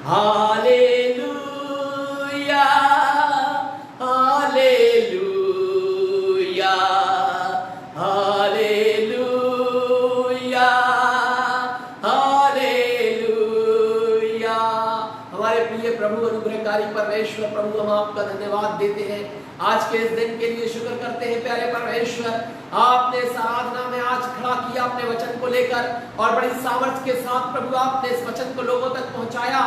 Hallelujah, hallelujah, hallelujah, hallelujah. हमारे प्रिय प्रभु अनुग्रहकारी परमेश्वर, प्रभु हम आपका धन्यवाद देते हैं आज के इस दिन के लिए। शुक्र करते हैं प्यारे परमेश्वर, आपने इस आराधना में आज खड़ा किया अपने वचन को लेकर, और बड़ी सामर्थ्य के साथ प्रभु आपने इस वचन को लोगों तक पहुंचाया।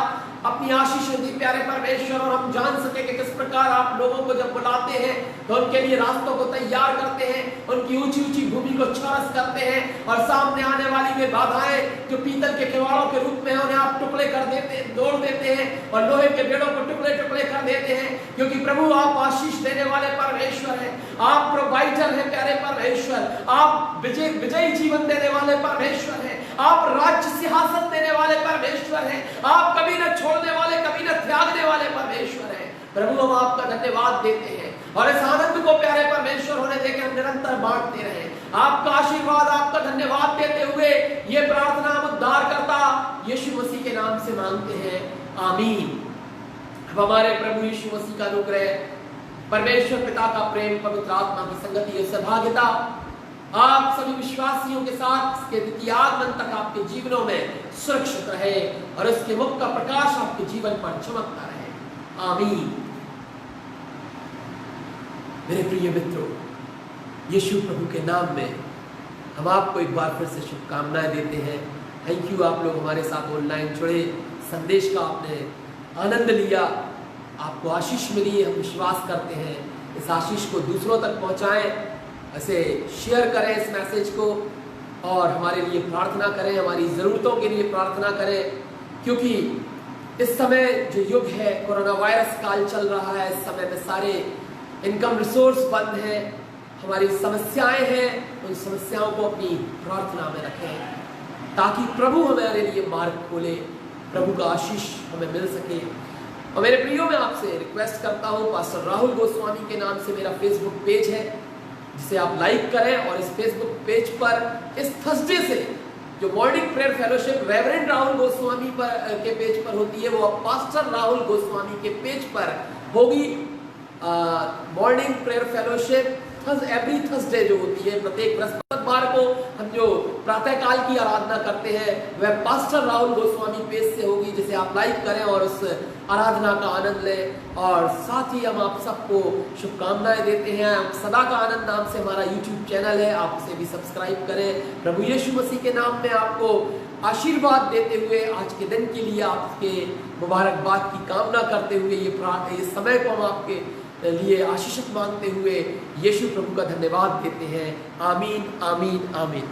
अपनी आशीष दी प्यारे परमेश्वर, और हम जान सके कि किस प्रकार आप लोगों को जब बुलाते हैं तो उनके लिए रास्तों को तैयार करते हैं, उनकी ऊंची ऊंची भूमि को चौरस करते हैं, और सामने आने वाली वे बाधाएं जो पीतल के किवाड़ों के रूप में उन्हें आप टुकड़े कर देते हैं, तोड़ देते हैं, और लोहे के बेड़ों को टुकड़े टुकड़े कर देते हैं। क्योंकि प्रभु आप आशीष देने वाले परमेश्वर हैं, आप प्रोवाइडर हैं प्यारे परमेश्वर, आप विजयी जीवन देने वाले परमेश्वर हैं, आप राज्य सिंहासन देने वाले परमेश्वर हैं, आप कभी न छोड़ने वाले, कभी न त्यागने वाले परमेश्वर हैं। प्रभु हम आपका धन्यवाद देते हैं, और इस आनंद को प्यारे परमेश्वर होने देकर हम निरंतर बांटते रहे। आपका आशीर्वाद, आपका धन्यवाद देते हुए ये प्रार्थना हम उद्धारकर्ता यीशु मसीह के नाम से मांगते हैं, आमीन। अब हमारे प्रभु यीशु मसीह का अनुग्रह, परमेश्वर पिता का प्रेम, पवित्र आत्मा की संगति और सहभागिता आप सभी विश्वासियों के साथ इसके द्वितीय आगमन तक आपके जीवनों में सुरक्षित रहे, और इसके मुख का प्रकाश आपके जीवन पर चमकता रहे, आमीन। मेरे प्रिय मित्रों, यीशु प्रभु के नाम में हम आपको एक बार फिर से शुभकामनाएं देते हैं। थैंक यू, आप लोग हमारे साथ ऑनलाइन जुड़े, संदेश का आपने आनंद लिया, आपको आशीष मिली। हम विश्वास करते हैं इस आशीष को दूसरों तक पहुंचाएं, ऐसे शेयर करें इस मैसेज को, और हमारे लिए प्रार्थना करें, हमारी ज़रूरतों के लिए प्रार्थना करें। क्योंकि इस समय जो युग है, कोरोना वायरस काल चल रहा है, इस समय में सारे इनकम रिसोर्स बंद हैं, हमारी समस्याएं हैं, उन समस्याओं को अपनी प्रार्थना में रखें, ताकि प्रभु हमारे लिए मार्ग खोले, प्रभु का आशीष हमें मिल सके। और मेरे प्रियो, मैं आपसे रिक्वेस्ट करता हूँ, पास्टर राहुल गोस्वामी के नाम से मेरा फेसबुक पेज है, जिसे आप लाइक करें, और इस फेसबुक पेज पर इस थर्सडे से जो morning prayer fellowship reverend Rahul Goswami के पेज पर होती है, वो अब पास्टर राहुल गोस्वामी के पेज पर होगी। Morning prayer fellowship every Thursday जो होती है, प्रत्येक बृहस्पतिवार को हम जो प्रातःकाल की आराधना करते हैं वह पास्टर राहुल गोस्वामी पेज से होगी, जिसे आप लाइक करें और उस आराधना का आनंद लें। और साथ ही हम आप सबको शुभकामनाएं देते हैं। सदा का आनंद नाम से हमारा यूट्यूब चैनल है, आप उसे भी सब्सक्राइब करें। प्रभु यीशु मसीह के नाम में आपको आशीर्वाद देते हुए आज के दिन के लिए आपके मुबारकबाद की कामना करते हुए ये समय को हम आपके लिए आशीषित मांगते हुए यीशु प्रभु का धन्यवाद देते हैं। आमीन आमीन आमीन।